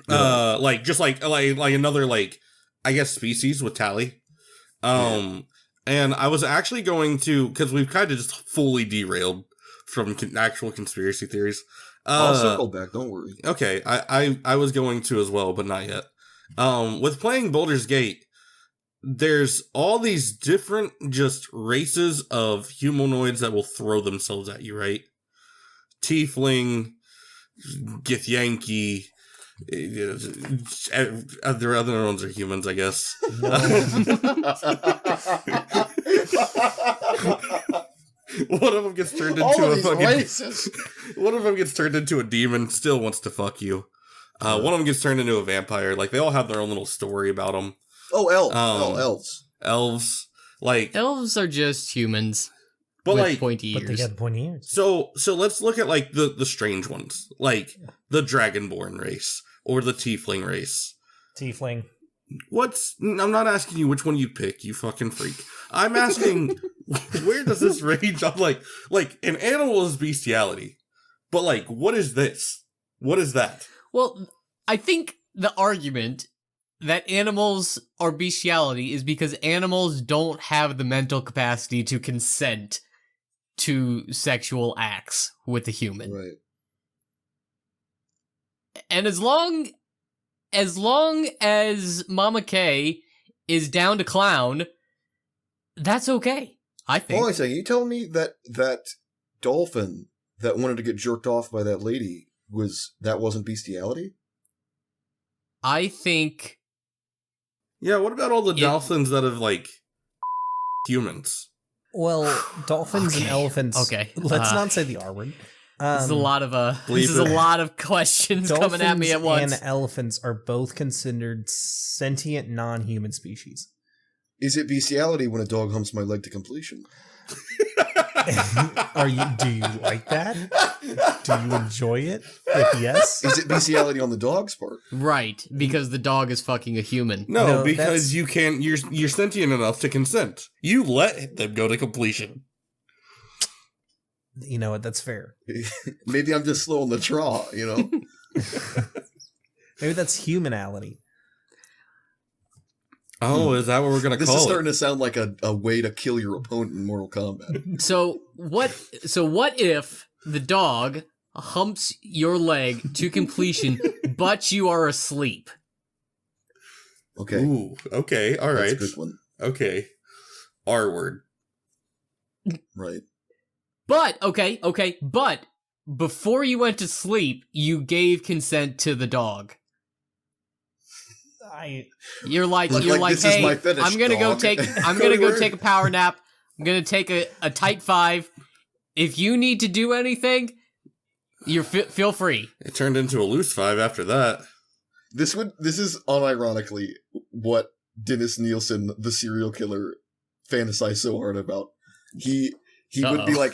Yeah. Like another I guess species with Tally. And I was actually going to, because we've kind of just fully derailed from actual conspiracy theories. I'll circle back, don't worry. Okay, I was going to as well, but not yet. With playing Baldur's Gate, there's all these different just races of humanoids that will throw themselves at you, right? Tiefling, Githyanki, their other ones are humans, I guess. One of them gets turned into a fucking racist. One of them gets turned into a demon, still wants to fuck you. One of them gets turned into a vampire. Like, they all have their own little story about them. Oh, elves. Elves. Like, elves are just humans. But with like pointy ears. But they got pointy ears. So let's look at like the strange ones. Like the Dragonborn race or the Tiefling race. Tiefling. I'm not asking you which one you pick, you fucking freak. I'm asking where does this range on like an animal is bestiality. But like, what is this? What is that? Well, I think the argument that animals are bestiality is because animals don't have the mental capacity to consent to sexual acts with a human. Right. And as long as Mama K is down to clown, that's okay, I think. Hold on a second. You telling me that dolphin that wanted to get jerked off by that lady wasn't bestiality? I think... Yeah, what about all the dolphins that have like humans? Well, dolphins and elephants. Okay. Let's not say the R word. This is a lot of questions coming at me at once. Dolphins and elephants are both considered sentient non-human species. Is it bestiality when a dog humps my leg to completion? Do you like that? Do you enjoy it? If yes. Is it bestiality on the dog's part? Right, because the dog is fucking a human. No, because you're sentient enough to consent. You let them go to completion. You know what? That's fair. Maybe I'm just slow on the draw, you know? Maybe that's humanality. Oh, is that what we're going to call it? This is starting to sound like a way to kill your opponent in Mortal Kombat. So what if the dog humps your leg to completion, but you are asleep? Okay. Ooh, okay, all right. That's a good one. Okay. R word. Right. But, but before you went to sleep, you gave consent to the dog. You're like, hey, I'm gonna go take a power nap. I'm gonna take a tight 5. If you need to do anything, feel free. It turned into a loose 5 after that. This is unironically what Dennis Nielsen, the serial killer, fantasized so hard about. He would be like,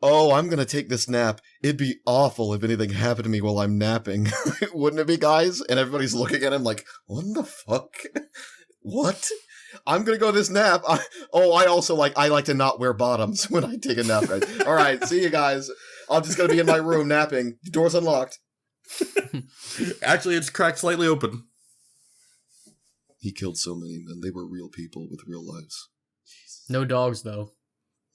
oh, I'm going to take this nap. It'd be awful if anything happened to me while I'm napping. Wouldn't it be, guys? And everybody's looking at him like, what the fuck? What? I'm going to go this nap. I like to not wear bottoms when I take a nap, guys. All right, see you guys. I'm just going to be in my room napping. The door's unlocked. Actually, it's cracked slightly open. He killed so many men. They were real people with real lives. No dogs, though.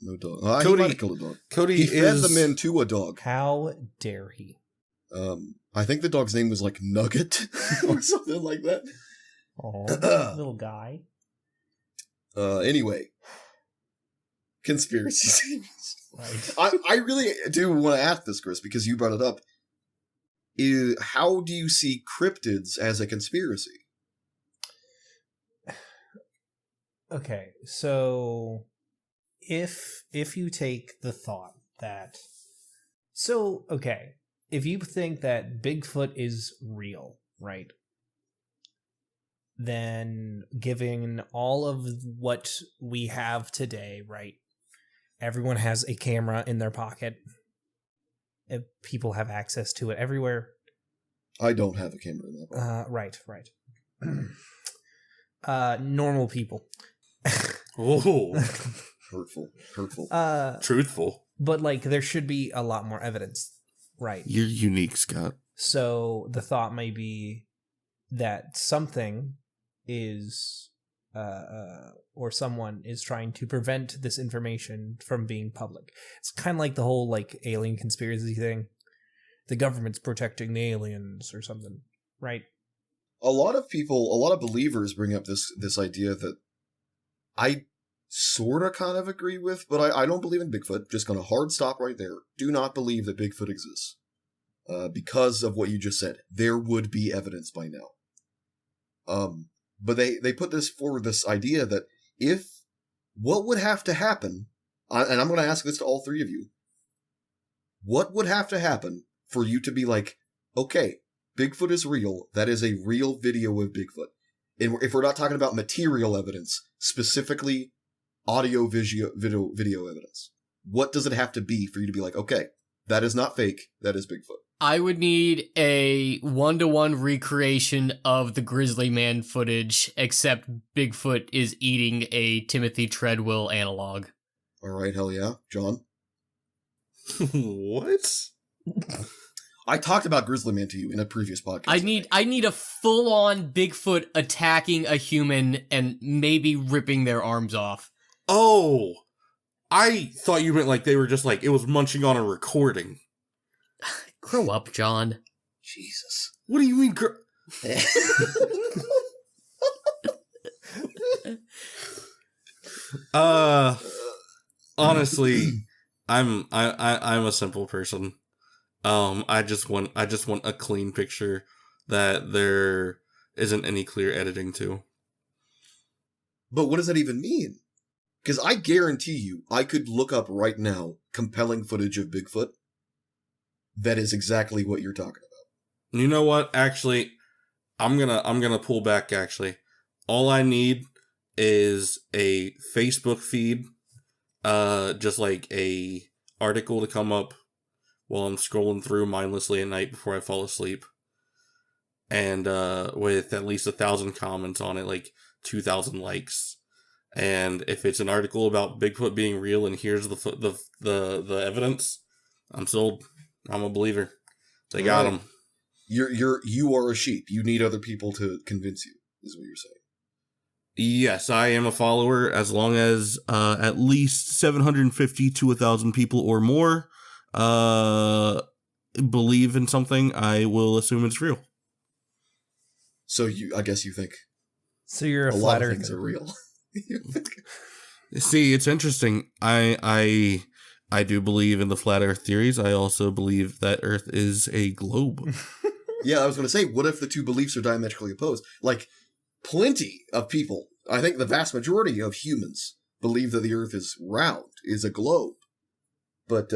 No dog. Cody, he might have killed a dog. Cody he fed the men to a dog. How dare he? I think the dog's name was like Nugget or something like that. Oh, little guy. Anyway, conspiracy theories. Right. I really do want to ask this, Chris, because you brought it up. How do you see cryptids as a conspiracy? Okay, so if you take the thought that if you think that Bigfoot is real, right? Then given all of what we have today, right? Everyone has a camera in their pocket. People have access to it everywhere. I don't have a camera in that. Right. Normal people. Oh. Hurtful. Truthful. But like there should be a lot more evidence, right? You're unique, Scott. So the thought may be that something is or someone is trying to prevent this information from being public. It's kind of like the whole like alien conspiracy thing. The government's protecting the aliens or something, right? A lot of believers bring up this idea that I sort of kind of agree with, but I don't believe in Bigfoot. Just gonna hard stop right there. Do not believe that Bigfoot exists. Because of what you just said. There would be evidence by now. But they put this forward, this idea that what would have to happen, and I'm gonna ask this to all three of you, what would have to happen for you to be like, okay, Bigfoot is real, that is a real video of Bigfoot. And if we're not talking about material evidence, specifically audio video evidence, what does it have to be for you to be like, okay, that is not fake, that is Bigfoot? I would need a 1-to-1 recreation of the Grizzly Man footage, except Bigfoot is eating a Timothy Treadwell analog. All right, hell yeah. John? What? I talked about Grizzly Man to you in a previous podcast. I need a full-on Bigfoot attacking a human and maybe ripping their arms off. Oh, I thought you meant like they were just like, it was munching on a recording. Grow up, John. Jesus. What do you mean, honestly, I'm a simple person. I just want a clean picture that there isn't any clear editing to. But what does that even mean? Because I guarantee you, I could look up right now compelling footage of Bigfoot. That is exactly what you're talking about. You know what? Actually, I'm gonna pull back. Actually, all I need is a Facebook feed, just like a article to come up while I'm scrolling through mindlessly at night before I fall asleep, and with at least 1,000 comments on it, like 2,000 likes. And if it's an article about Bigfoot being real and here's the evidence, I'm sold. I'm a believer. They got him. You are a sheep. You need other people to convince you, is what you're saying. Yes, I am a follower as long as at least 750 to 1,000 people or more believe in something. I will assume it's real. So I guess you think. So you're a lot flat of earther. things are real. See, it's interesting. I do believe in the flat Earth theories. I also believe that Earth is a globe. Yeah, I was going to say, what if the two beliefs are diametrically opposed? Like, plenty of people, I think the vast majority of humans, believe that the Earth is round, is a globe. But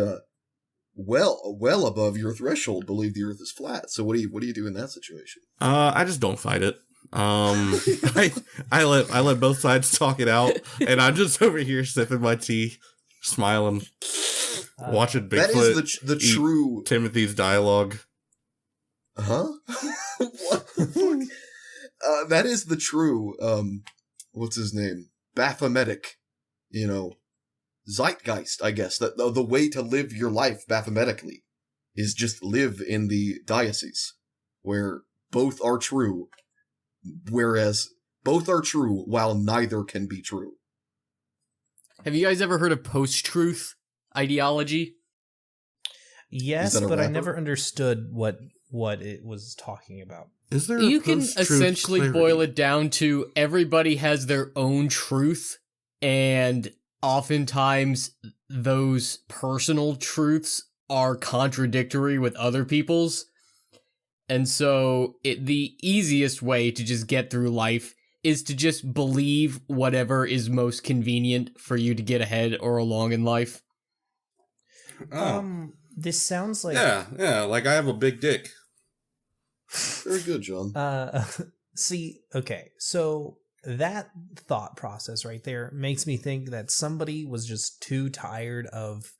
well above your threshold, believe the Earth is flat. So what do you do in that situation? I just don't fight it. I let both sides talk it out, and I'm just over here sipping my tea, smiling, watching Bigfoot. That is the true Timothy's dialogue. Huh? What the fuck? That is the true what's his name? Baphometic, zeitgeist, I guess. That the way to live your life Baphometically is just live in the diocese where both are true, whereas both are true while neither can be true. Have you guys ever heard of post-truth ideology? Yes, but I never understood what it was talking about. Is there? You can essentially boil it down to everybody has their own truth, and oftentimes those personal truths are contradictory with other people's. And so the easiest way to just get through life is to just believe whatever is most convenient for you to get ahead or along in life. This sounds like... Yeah, like I have a big dick. Very good, John. See, okay, so that thought process right there makes me think that somebody was just too tired of,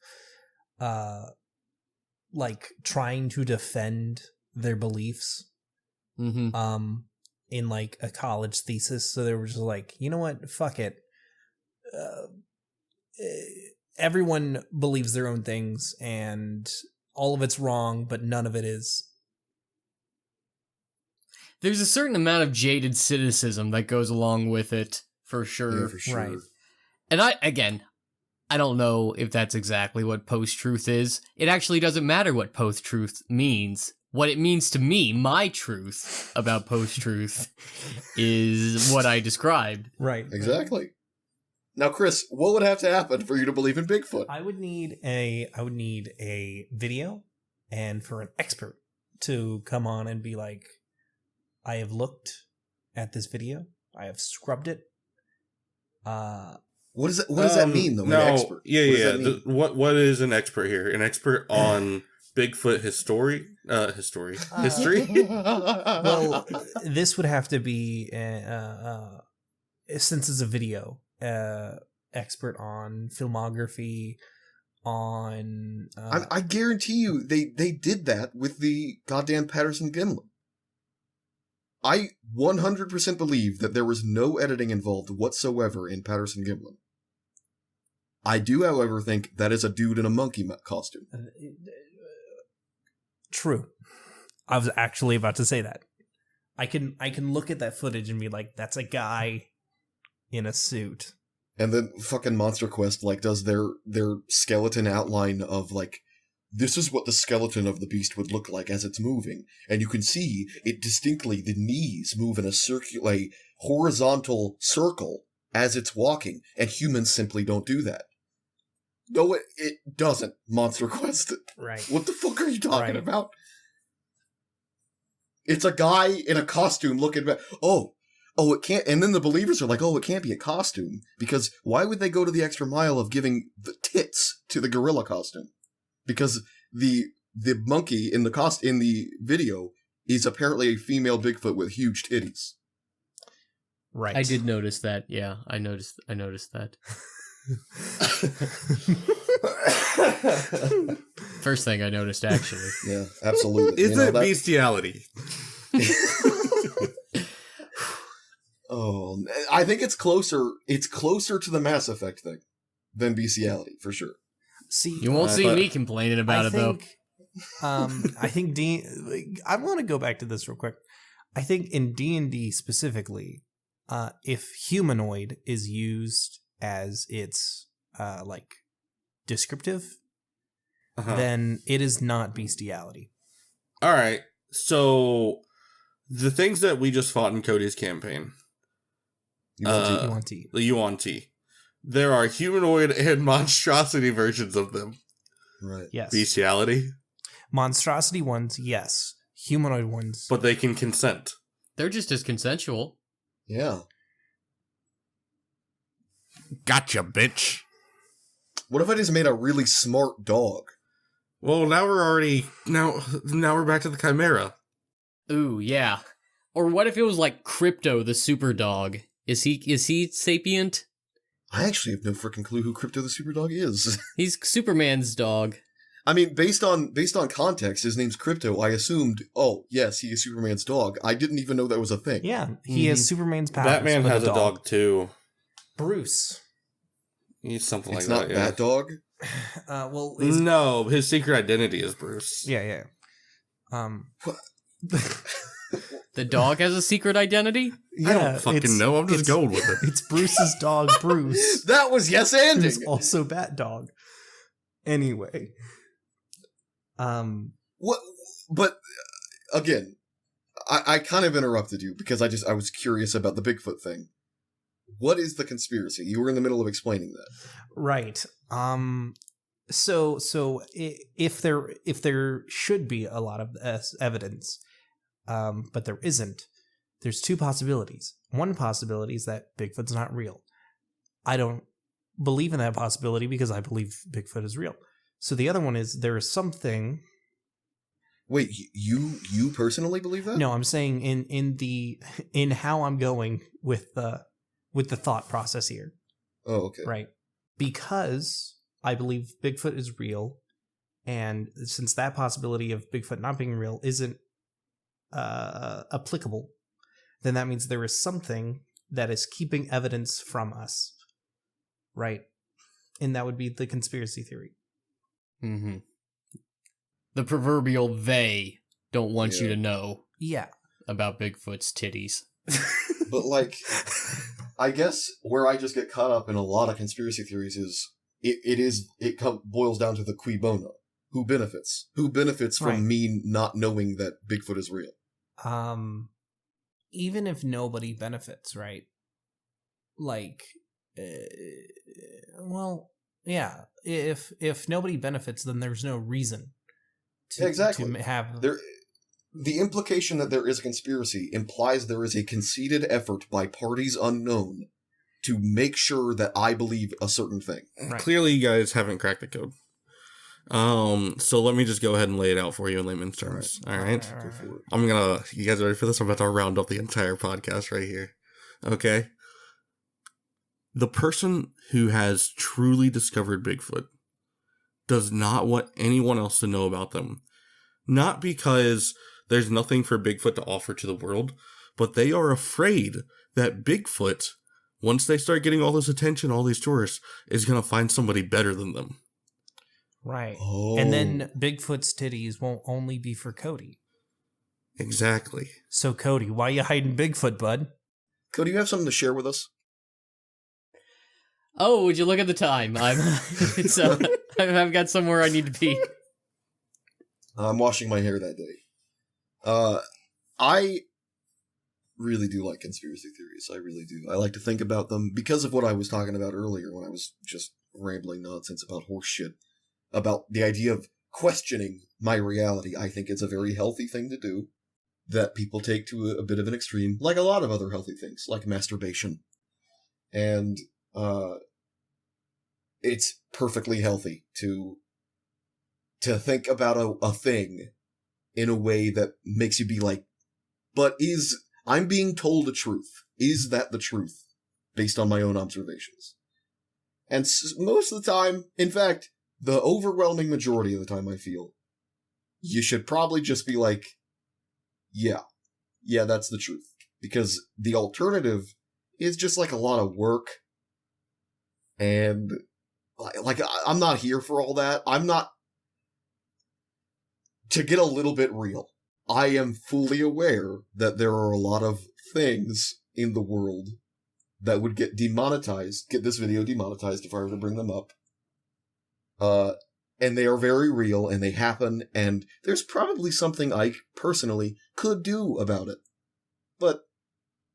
like, trying to defend their beliefs. Mm-hmm. In like a college thesis, so they were just like, you know what, fuck it. Everyone believes their own things, and all of it's wrong, but none of it is. There's a certain amount of jaded cynicism that goes along with it, for sure. Yeah, for sure. Right. And I don't know if that's exactly what post-truth is. It actually doesn't matter what post-truth means. What it means to me, my truth about post-truth, is what I described. Right. Exactly. Now, Chris, what would have to happen for you to believe in Bigfoot? I would need a video, and for an expert to come on and be like, I have looked at this video, I have scrubbed it. What does that mean, though? No, an expert? What is an expert here? An expert on Bigfoot history? Well, this would have to be since it's a video, expert on filmography, on. I guarantee you, they did that with the goddamn Patterson Gimlin. I 100% believe that there was no editing involved whatsoever in Patterson Gimlin. I do, however, think that is a dude in a monkey costume. True. I was actually about to say that. I can look at that footage and be like, that's a guy in a suit. And then fucking Monster Quest does their skeleton outline of this is what the skeleton of the beast would look like as it's moving, and you can see it distinctly. The knees move in a horizontal circle as it's walking, and humans simply don't do that. No, it doesn't. Monster Quest. Right. What the fuck are you talking about? It's a guy in a costume looking back. Oh, it can't. And then the believers are like, oh, it can't be a costume, because why would they go to the extra mile of giving the tits to the gorilla costume? Because the monkey in the video is apparently a female Bigfoot with huge titties. Right. I did notice that. Yeah, I noticed that. First thing I noticed, actually. Yeah, absolutely. Is it bestiality? Oh, I think it's closer. It's closer to the Mass Effect thing than bestiality, for sure. See, you won't see me complaining about it, though. I think I want to go back to this real quick. I think in D&D specifically, if humanoid is used as its descriptive, then it is not bestiality. All right. So the things that we just fought in Cody's campaign, the Yuan-Ti, there are humanoid and monstrosity versions of them. Right. Yes. Bestiality. Monstrosity ones, yes. Humanoid ones. But they can consent. They're just as consensual. Yeah. Gotcha, bitch. What if I just made a really smart dog? Well, now we're back to the Chimera. Ooh, yeah. Or what if it was like Crypto, the super dog? Is he sapient? I actually have no freaking clue who Crypto the Superdog is. He's Superman's dog. I mean, based on context, his name's Crypto. I assumed, oh, yes, he is Superman's dog. I didn't even know that was a thing. Yeah, he has Superman's powers. Batman has a dog too. Bruce. He's something it's like that. It's not that dog? Well, no, his secret identity is Bruce. Yeah. The dog has a secret identity? Yeah, I don't fucking know. I'm just going with it. It's Bruce's dog, Bruce. That was yes-anding. Who's also Bat Dog. Anyway. What? But, again, I kind of interrupted you because I was curious about the Bigfoot thing. What is the conspiracy? You were in the middle of explaining that. Right. So if there should be a lot of evidence, but there isn't, there's two possibilities. One possibility is that Bigfoot's not real. I don't believe in that possibility because I believe Bigfoot is real. So the other one is there is something. Wait, you personally believe that? No, I'm saying in how I'm going with the thought process here. Oh, okay. Right. Because I believe Bigfoot is real, and since that possibility of Bigfoot not being real isn't applicable, then that means there is something that is keeping evidence from us. Right. And that would be the conspiracy theory. Mm-hmm. The proverbial they don't want you to know. Yeah. About Bigfoot's titties. But I guess where I just get caught up in a lot of conspiracy theories is it boils down to the cui bono. Who benefits? Who benefits from me not knowing that Bigfoot is real? Even if nobody benefits, right? well, yeah. If nobody benefits, then there's no reason Exactly. to have There, the implication that there is a conspiracy implies there is a conceited effort by parties unknown to make sure that I believe a certain thing. Right. Clearly, you guys haven't cracked the code. So let me just go ahead and lay it out for you in layman's terms. All right. Go for it. You guys ready for this? I'm about to round up the entire podcast right here. Okay. The person who has truly discovered Bigfoot does not want anyone else to know about them. Not because there's nothing for Bigfoot to offer to the world, but they are afraid that Bigfoot, once they start getting all this attention, all these tourists, is going to find somebody better than them. Right. Oh. And then Bigfoot's titties won't only be for Cody. Exactly. So Cody, why you hiding Bigfoot, bud? Cody, you have something to share with us? Oh, would you look at the time? I've got somewhere I need to be. I'm washing my hair that day. I really do like conspiracy theories. I really do. I like to think about them because of what I was talking about earlier when I was just rambling nonsense about horse shit. About the idea of questioning my reality. I think it's a very healthy thing to do that people take to a bit of an extreme, like a lot of other healthy things, like masturbation. And it's perfectly healthy to think about a thing in a way that makes you be like, but I'm being told the truth. Is that the truth? Based on my own observations. And most of the time, in fact, the overwhelming majority of the time I feel, you should probably just be like, yeah, that's the truth. Because the alternative is just like a lot of work. And like, I'm not here for all that. To get a little bit real, I am fully aware that there are a lot of things in the world that would get this video demonetized if I were to bring them up. And they are very real, and they happen, and there's probably something I personally could do about it. But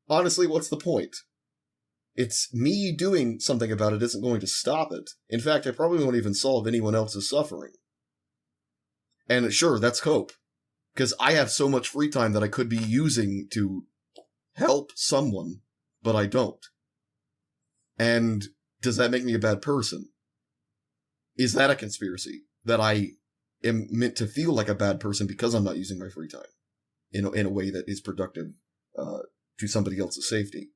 honestly, what's the point? It's me doing something about it isn't going to stop it. In fact, I probably won't even solve anyone else's suffering. And sure, that's hope. Because I have so much free time that I could be using to help someone, but I don't. And does that make me a bad person? Is that a conspiracy? That I am meant to feel like a bad person because I'm not using my free time in a way that is productive to somebody else's safety?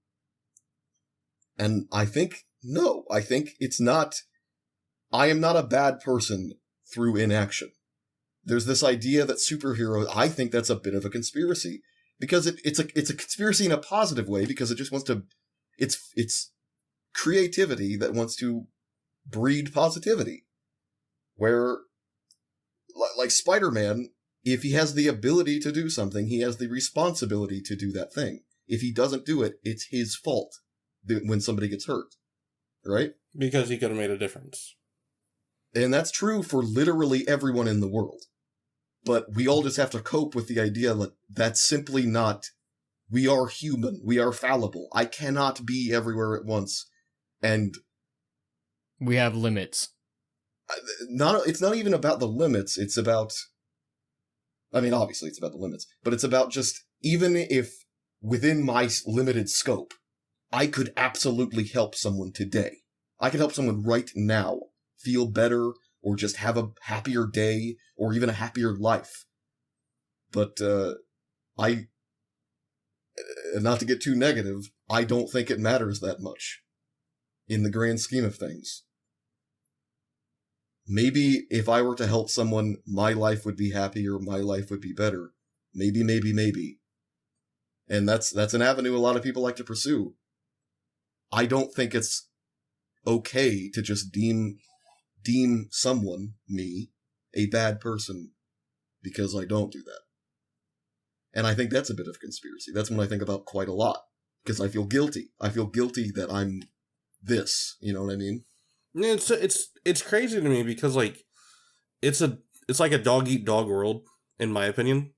And I think, no. I think it's not. I am not a bad person through inaction. There's this idea that superheroes, I think that's a bit of a conspiracy. Because it's a conspiracy in a positive way, because it just wants to, it's creativity that wants to breed positivity. Where, like Spider-Man, if he has the ability to do something, he has the responsibility to do that thing. If he doesn't do it, it's his fault when somebody gets hurt. Right? Because he could have made a difference. And that's true for literally everyone in the world. But we all just have to cope with the idea that that's simply not, we are human, we are fallible. I cannot be everywhere at once. And We have limits. it's not even about the limits, it's about, I mean, obviously it's about the limits, but it's about just, even if within my limited scope, I could absolutely help someone today. I could help someone right now feel better, or just have a happier day, or even a happier life. But, not to get too negative, I don't think it matters that much in the grand scheme of things. Maybe if I were to help someone, my life would be happier, my life would be better. Maybe. And that's an avenue a lot of people like to pursue. I don't think it's okay to just deem someone, me, a bad person because I don't do that. And I think that's a bit of conspiracy. That's one I think about quite a lot, because I feel guilty. I feel guilty that I'm this, you know what I mean? It's crazy to me because, like, it's like a dog eat dog world, in my opinion.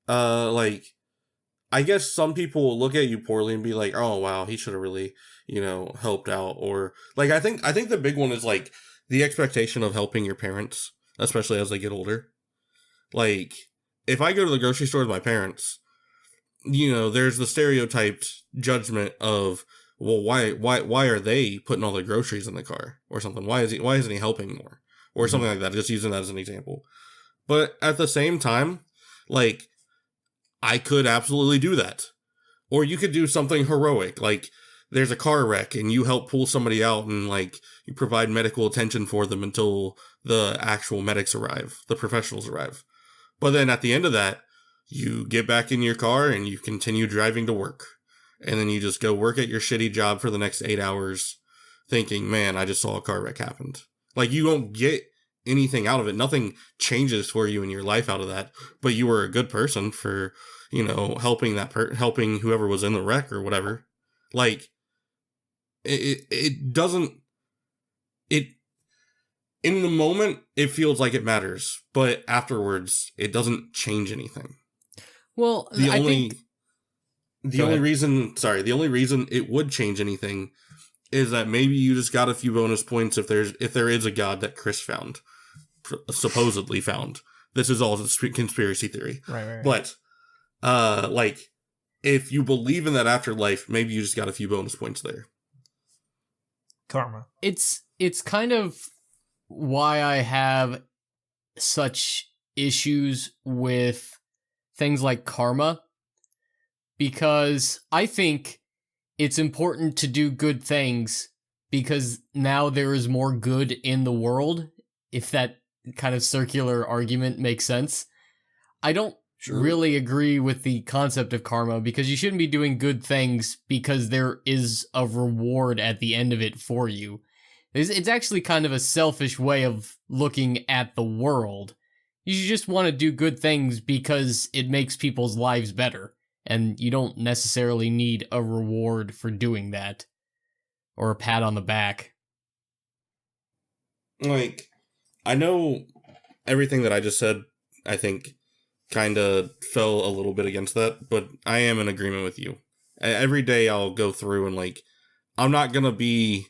Like, I guess some people will look at you poorly and be like, oh, wow, he should have really, helped out. Or like, I think the big one is like the expectation of helping your parents, especially as they get older. Like, if I go to the grocery store with my parents, there's the stereotyped judgment of, well, why are they putting all their groceries in the car or something? Why isn't he helping more? Or something like that, just using that as an example. But at the same time, like, I could absolutely do that. Or you could do something heroic, like there's a car wreck and you help pull somebody out and like you provide medical attention for them until the actual medics arrive, the professionals arrive. But then at the end of that, you get back in your car and you continue driving to work. And then you just go work at your shitty job for the next 8 hours thinking, man, I just saw a car wreck happened. Like, you don't get anything out of it. Nothing changes for you in your life out of that. But you were a good person for, helping helping whoever was in the wreck or whatever. Like, it doesn't, in the moment, it feels like it matters. But afterwards, it doesn't change anything. Well, The only reason it would change anything is that maybe you just got a few bonus points if there is a god that Chris found, supposedly found. This is all a conspiracy theory. Right. But, like, if you believe in that afterlife, maybe you just got a few bonus points there. Karma. It's kind of why I have such issues with things like karma, because I think it's important to do good things because now there is more good in the world, if that kind of circular argument makes sense. I don't really agree with the concept of karma, because you shouldn't be doing good things because there is a reward at the end of it for you. It's actually kind of a selfish way of looking at the world. You just want to do good things because it makes people's lives better, and you don't necessarily need a reward for doing that, or a pat on the back. Like, I know everything that I just said, I think, kind of fell a little bit against that, but I am in agreement with you. Every day I'll go through and, like, I'm not gonna be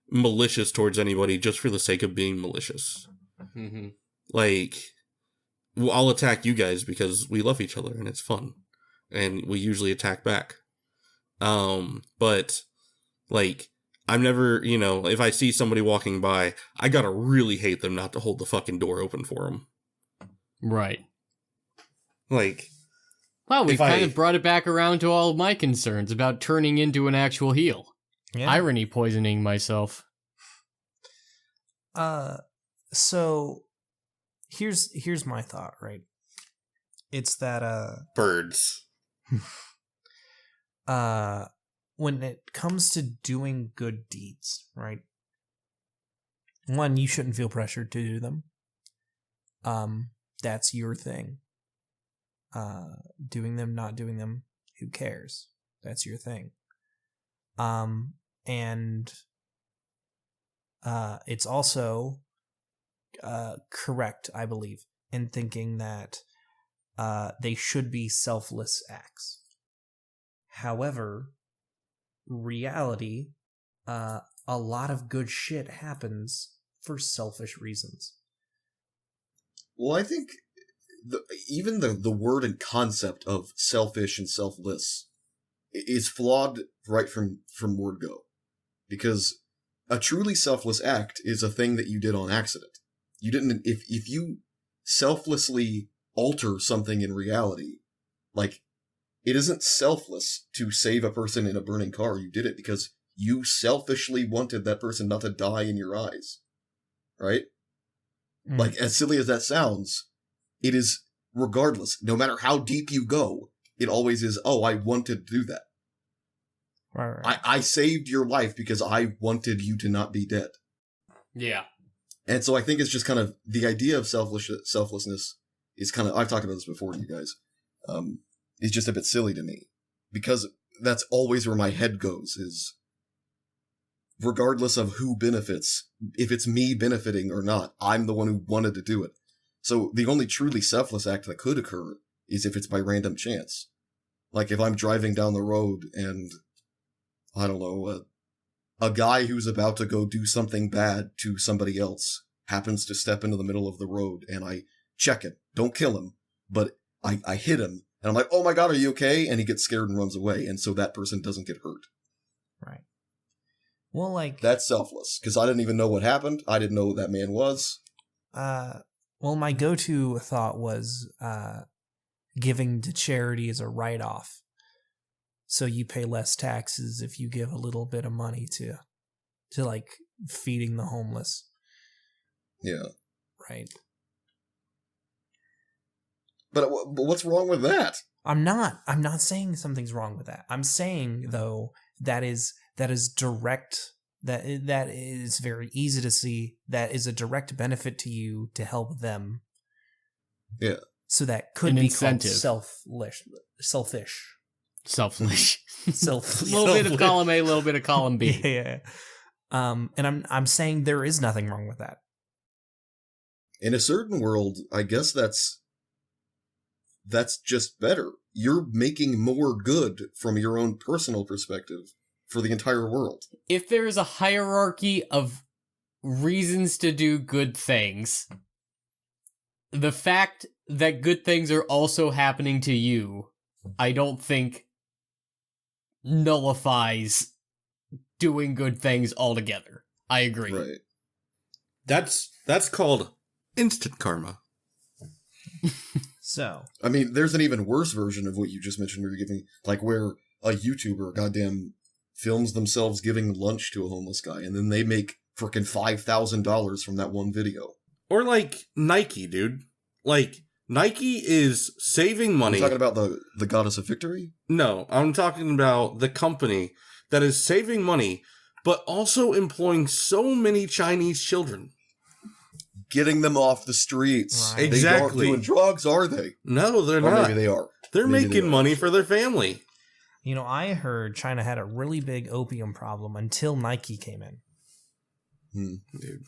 malicious towards anybody just for the sake of being malicious. Mm-hmm. Like, I'll attack you guys because we love each other and it's fun. And we usually attack back. But, like, I'm never, if I see somebody walking by, I gotta really hate them not to hold the fucking door open for them. Right. Like, well, we've kind of brought it back around to all of my concerns about turning into an actual heel. Yeah. Irony poisoning myself. So here's my thought, right? It's that birds. When it comes to doing good deeds, right? One, you shouldn't feel pressured to do them. That's your thing. Doing them, not doing them, who cares? That's your thing. And it's also correct, I believe, in thinking that they should be selfless acts. However, reality, a lot of good shit happens for selfish reasons. Well, I think even the word and concept of selfish and selfless is flawed right from word go. Because a truly selfless act is a thing that you did on accident. You didn't, if you selflessly alter something in reality, like, it isn't selfless to save a person in a burning car. You did it because you selfishly wanted that person not to die in your eyes. Right? Mm. Like, as silly as that sounds, it is, regardless, no matter how deep you go, it always is, oh, I wanted to do that. Right. I saved your life because I wanted you to not be dead. Yeah. And so I think it's just kind of, the idea of selflessness is kind of, I've talked about this before to you guys, is just a bit silly to me. Because that's always where my head goes, is regardless of who benefits, if it's me benefiting or not, I'm the one who wanted to do it. So the only truly selfless act that could occur is if it's by random chance. Like if I'm driving down the road and, I don't know, a guy who's about to go do something bad to somebody else happens to step into the middle of the road and I check it. Don't kill him, but I hit him and I'm like, oh my god, are you okay? And he gets scared and runs away, and so that person doesn't get hurt. Right. Well, like... That's selfless, because I didn't even know what happened. I didn't know who that man was. Well, my go-to thought was giving to charity is a write-off. So you pay less taxes if you give a little bit of money to like feeding the homeless. Yeah. Right. But what's wrong with that? I'm not saying something's wrong with that. I'm saying though that is direct. That is very easy to see. That is a direct benefit to you to help them. Yeah. So that could An be incentive. called selfish. Selfish. A little bit of column A, little bit of column B. Yeah. And I'm saying there is nothing wrong with that. In a certain world, I guess that's just better. You're making more good from your own personal perspective for the entire world. If there is a hierarchy of reasons to do good things, the fact that good things are also happening to you, I don't think nullifies doing good things altogether. I agree. Right. That's called instant karma. So, I mean, there's an even worse version of what you just mentioned, where you're giving, like, where a YouTuber goddamn films themselves giving lunch to a homeless guy, and then they make frickin' $5,000 from that one video. Or like Nike, dude. Like, Nike is saving money. You're talking about the Goddess of Victory? No, I'm talking about the company that is saving money, but also employing so many Chinese children. Getting them off the streets. Right. Exactly. They aren't doing drugs, are they? No, they're Or not. maybe they are. They're Maybe making they are. money for their family. you know, I heard China had a really big opium problem until Nike came in. Dude.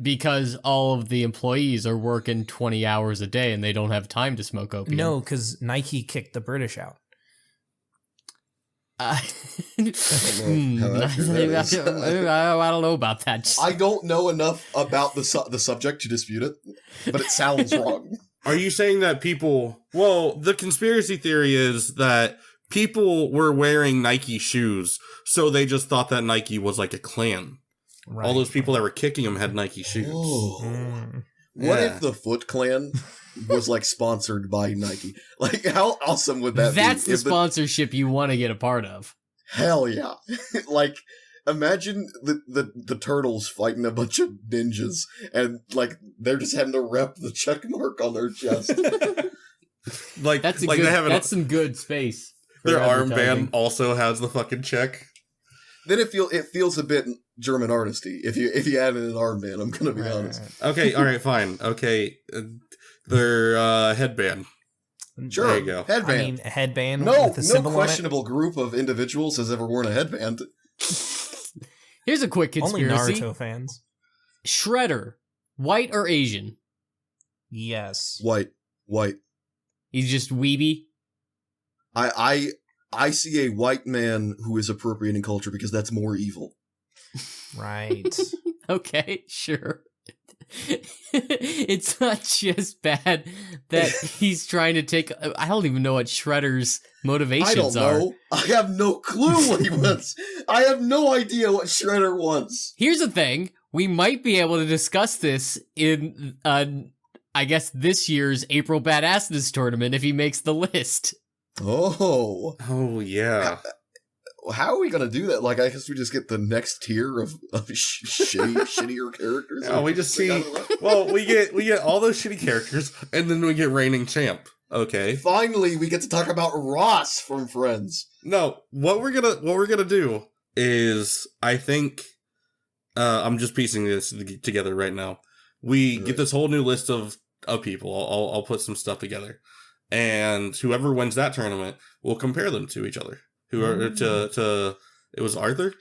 Because all of the employees are working 20 hours a day and they don't have time to smoke opium. No, because Nike kicked the British out. how accurate that is. I don't know about that. I don't know enough about the subject to dispute it, but it sounds wrong. Are you saying that people... Well, the conspiracy theory is that people were wearing Nike shoes, so they just thought that Nike was like a clan. Right. All those people that were kicking him had Nike shoes. Oh. Mm. What Yeah. if the Foot Clan was like sponsored by Nike? Like, how awesome would that be? That's the If sponsorship you want to get a part of. Hell yeah. Like, imagine the turtles fighting a bunch of ninjas and like they're just having to rep the check mark on their chest. Like, That's a like good. they have That's some good space. for their advertising. armband also has the fucking check. Then it feels a bit German artisty if you add in an armband, I'm gonna be honest. Okay, all right, fine. Okay, their headband. Sure. There you go. Headband. I mean, a headband no with a symbol questionable group of individuals has ever worn a headband. Here's a quick on it. Only conspiracy. Naruto fans. Shredder, white or Asian? Yes. White. He's just weeby. I see a white man who is appropriating culture because that's more evil. Right. Okay, sure. It's not just bad that he's trying to take. I don't even know what Shredder's motivations I don't are. know. I have no clue what he wants. I have no idea what Shredder wants. Here's the thing: we might be able to discuss this in, I guess, this year's April Badassness tournament if he makes the list. Oh. Oh yeah. How are we gonna do that? Like, I guess we just get the next tier of shittier characters. No, we just Like, see. I don't know. Well, we get all those shitty characters, and then we get reigning champ. Okay. Finally, we get to talk about Ross from Friends. No, what we're gonna do is, I think, I'm just piecing this together right now. We get this whole new list of people. I'll put some stuff together, and whoever wins that tournament will compare them to each other. Who are to it was Arthur.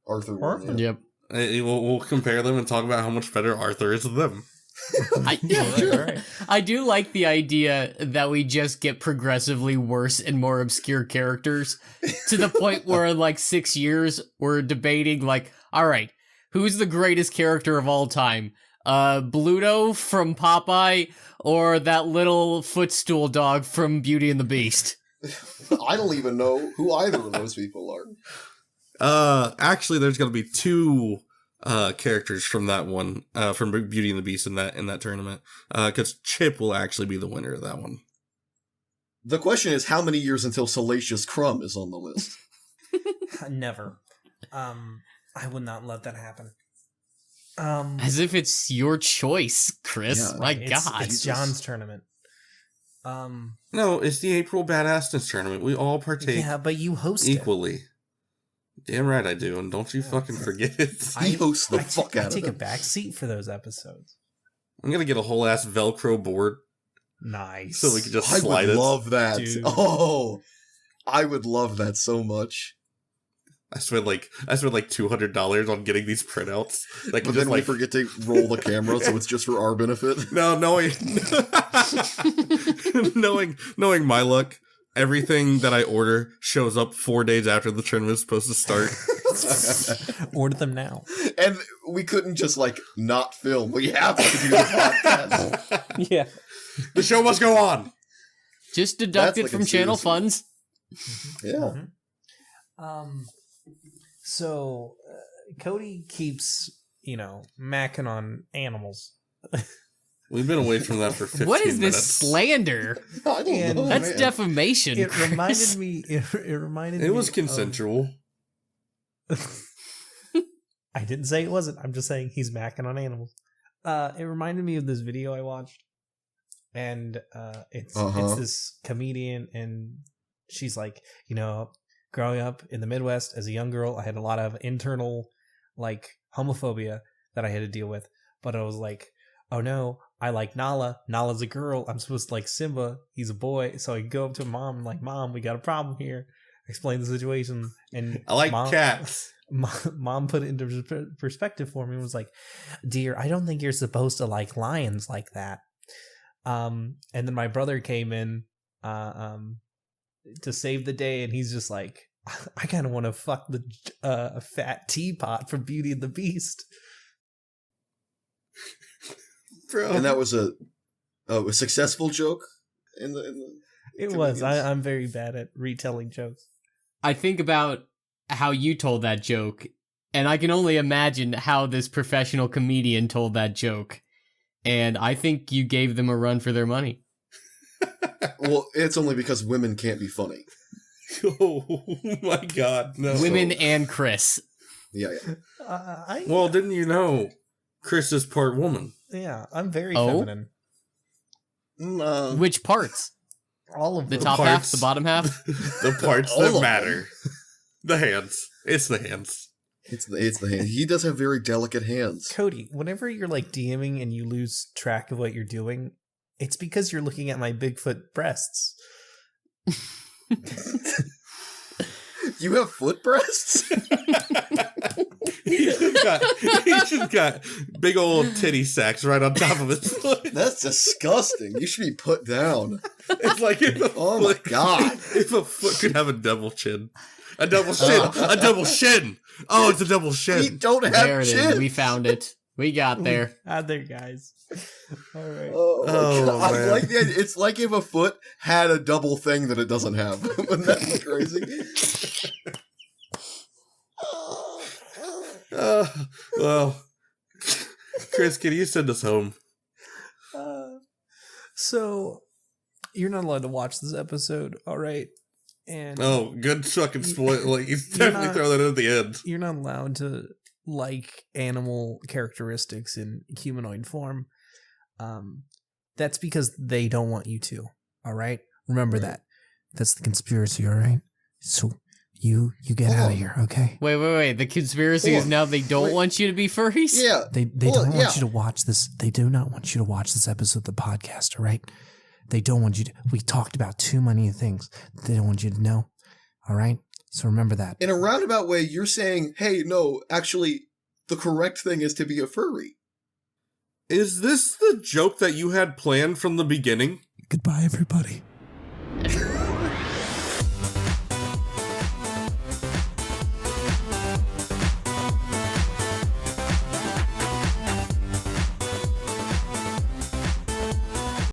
Arthur. Arthur. Yeah. Yep. We'll compare them and talk about how much better Arthur is than them. Right. I do like the idea that we just get progressively worse and more obscure characters to the point where in like 6 years we're debating like, all right, who's the greatest character of all time? Bluto from Popeye or that little footstool dog from Beauty and the Beast? I don't even know who either of those people are. Actually, there's going to be 2 characters from that one, from Beauty and the Beast in that tournament, because Chip will actually be the winner of that one. The question is, how many years until Salacious Crumb is on the list? Never. I would not let that happen. As if it's your choice, Chris. Yeah, My it's, God. it's John's tournament. No, it's the April Badassness tournament. We all partake Yeah, but you host equally. Damn right I do, and don't you fucking forget it. He hosts the fuck out I of take them. a back seat for those episodes. I'm gonna get a whole ass Velcro board Nice. so we can just I slide would it. love that. Dude. Oh, I would love that so much. I spent like $200 on getting these printouts. Like, But just then we like forget to roll the camera, so it's just for our benefit. no, knowing my luck, everything that I order shows up 4 days after the tournament is supposed to start. Order them now. And we couldn't just, like, not film. We have to do the podcast. Yeah. The show must go on. Just deduct That's it like from a channel serious- funds. Yeah. So Cody keeps, macking on animals. We've been away from that for 15 What is this minutes. slander? I don't And know, That's man. defamation. It Chris. reminded me. It reminded me. It was of- consensual. I didn't say it wasn't. I'm just saying he's macking on animals. It reminded me of this video I watched, and it's this comedian, and she's like, growing up in the Midwest as a young girl, I had a lot of internal like homophobia that I had to deal with. But I was like, oh no, I like Nala. Nala's a girl. I'm supposed to like Simba. He's a boy. So I go up to mom and like, Mom, we got a problem here. Explain the situation. And I like mom, cats. Mom put it into perspective for me and was like, dear, I don't think you're supposed to like lions like that. And then my brother came in to save the day, and he's just like, I kind of want to fuck the fat teapot from Beauty and the Beast. Bro. And that was a successful joke in the It was. comedians. I'm very bad at retelling jokes. I think about how you told that joke, and I can only imagine how this professional comedian told that joke. And I think you gave them a run for their money. Well, it's only because women can't be funny. Oh my God, no. Women and Chris. Yeah. Well, didn't you know Chris is part woman? I'm very Oh? feminine. Which parts? All of The them. top parts. half, the bottom half? The parts All of that them. matter. The hands. It's the hands. It's the hand. He does have very delicate hands. Cody, whenever you're like DMing and you lose track of what you're doing, it's because you're looking at my Bigfoot breasts. You have foot breasts? He's just got big old titty sacks right on top of his foot. That's disgusting. You should be put down. It's like if a Oh my foot, God. if a foot could have a double chin. A double shin. A double shin. Oh, it's a double We shin. don't have There it chin. is. We found it. We got there. There, guys. All right. Oh, my Oh, God. I man. like the idea. It's like if a foot had a double thing that it doesn't have. Wouldn't that be crazy? Well, Chris, can you send us home? So you're not allowed to watch this episode, all right? And Oh, good fucking spoil. Like, you definitely not- throw that in at the end. you're not allowed to like animal characteristics in humanoid form. That's because they don't want you to, all right? Remember that. That's the conspiracy, all right? So you get Hold out on. of here, okay? Wait. The conspiracy Hold is on. now they don't Wait. want you to be furries? Yeah. They Hold don't on, want yeah. you to watch this. They do not want you to watch this episode of the podcast, all right? They don't want you to. We talked about too many things. They don't want you to know, all right? So remember that. In a roundabout way, you're saying, hey, no, actually, the correct thing is to be a furry. Is this the joke that you had planned from the beginning? Goodbye, everybody.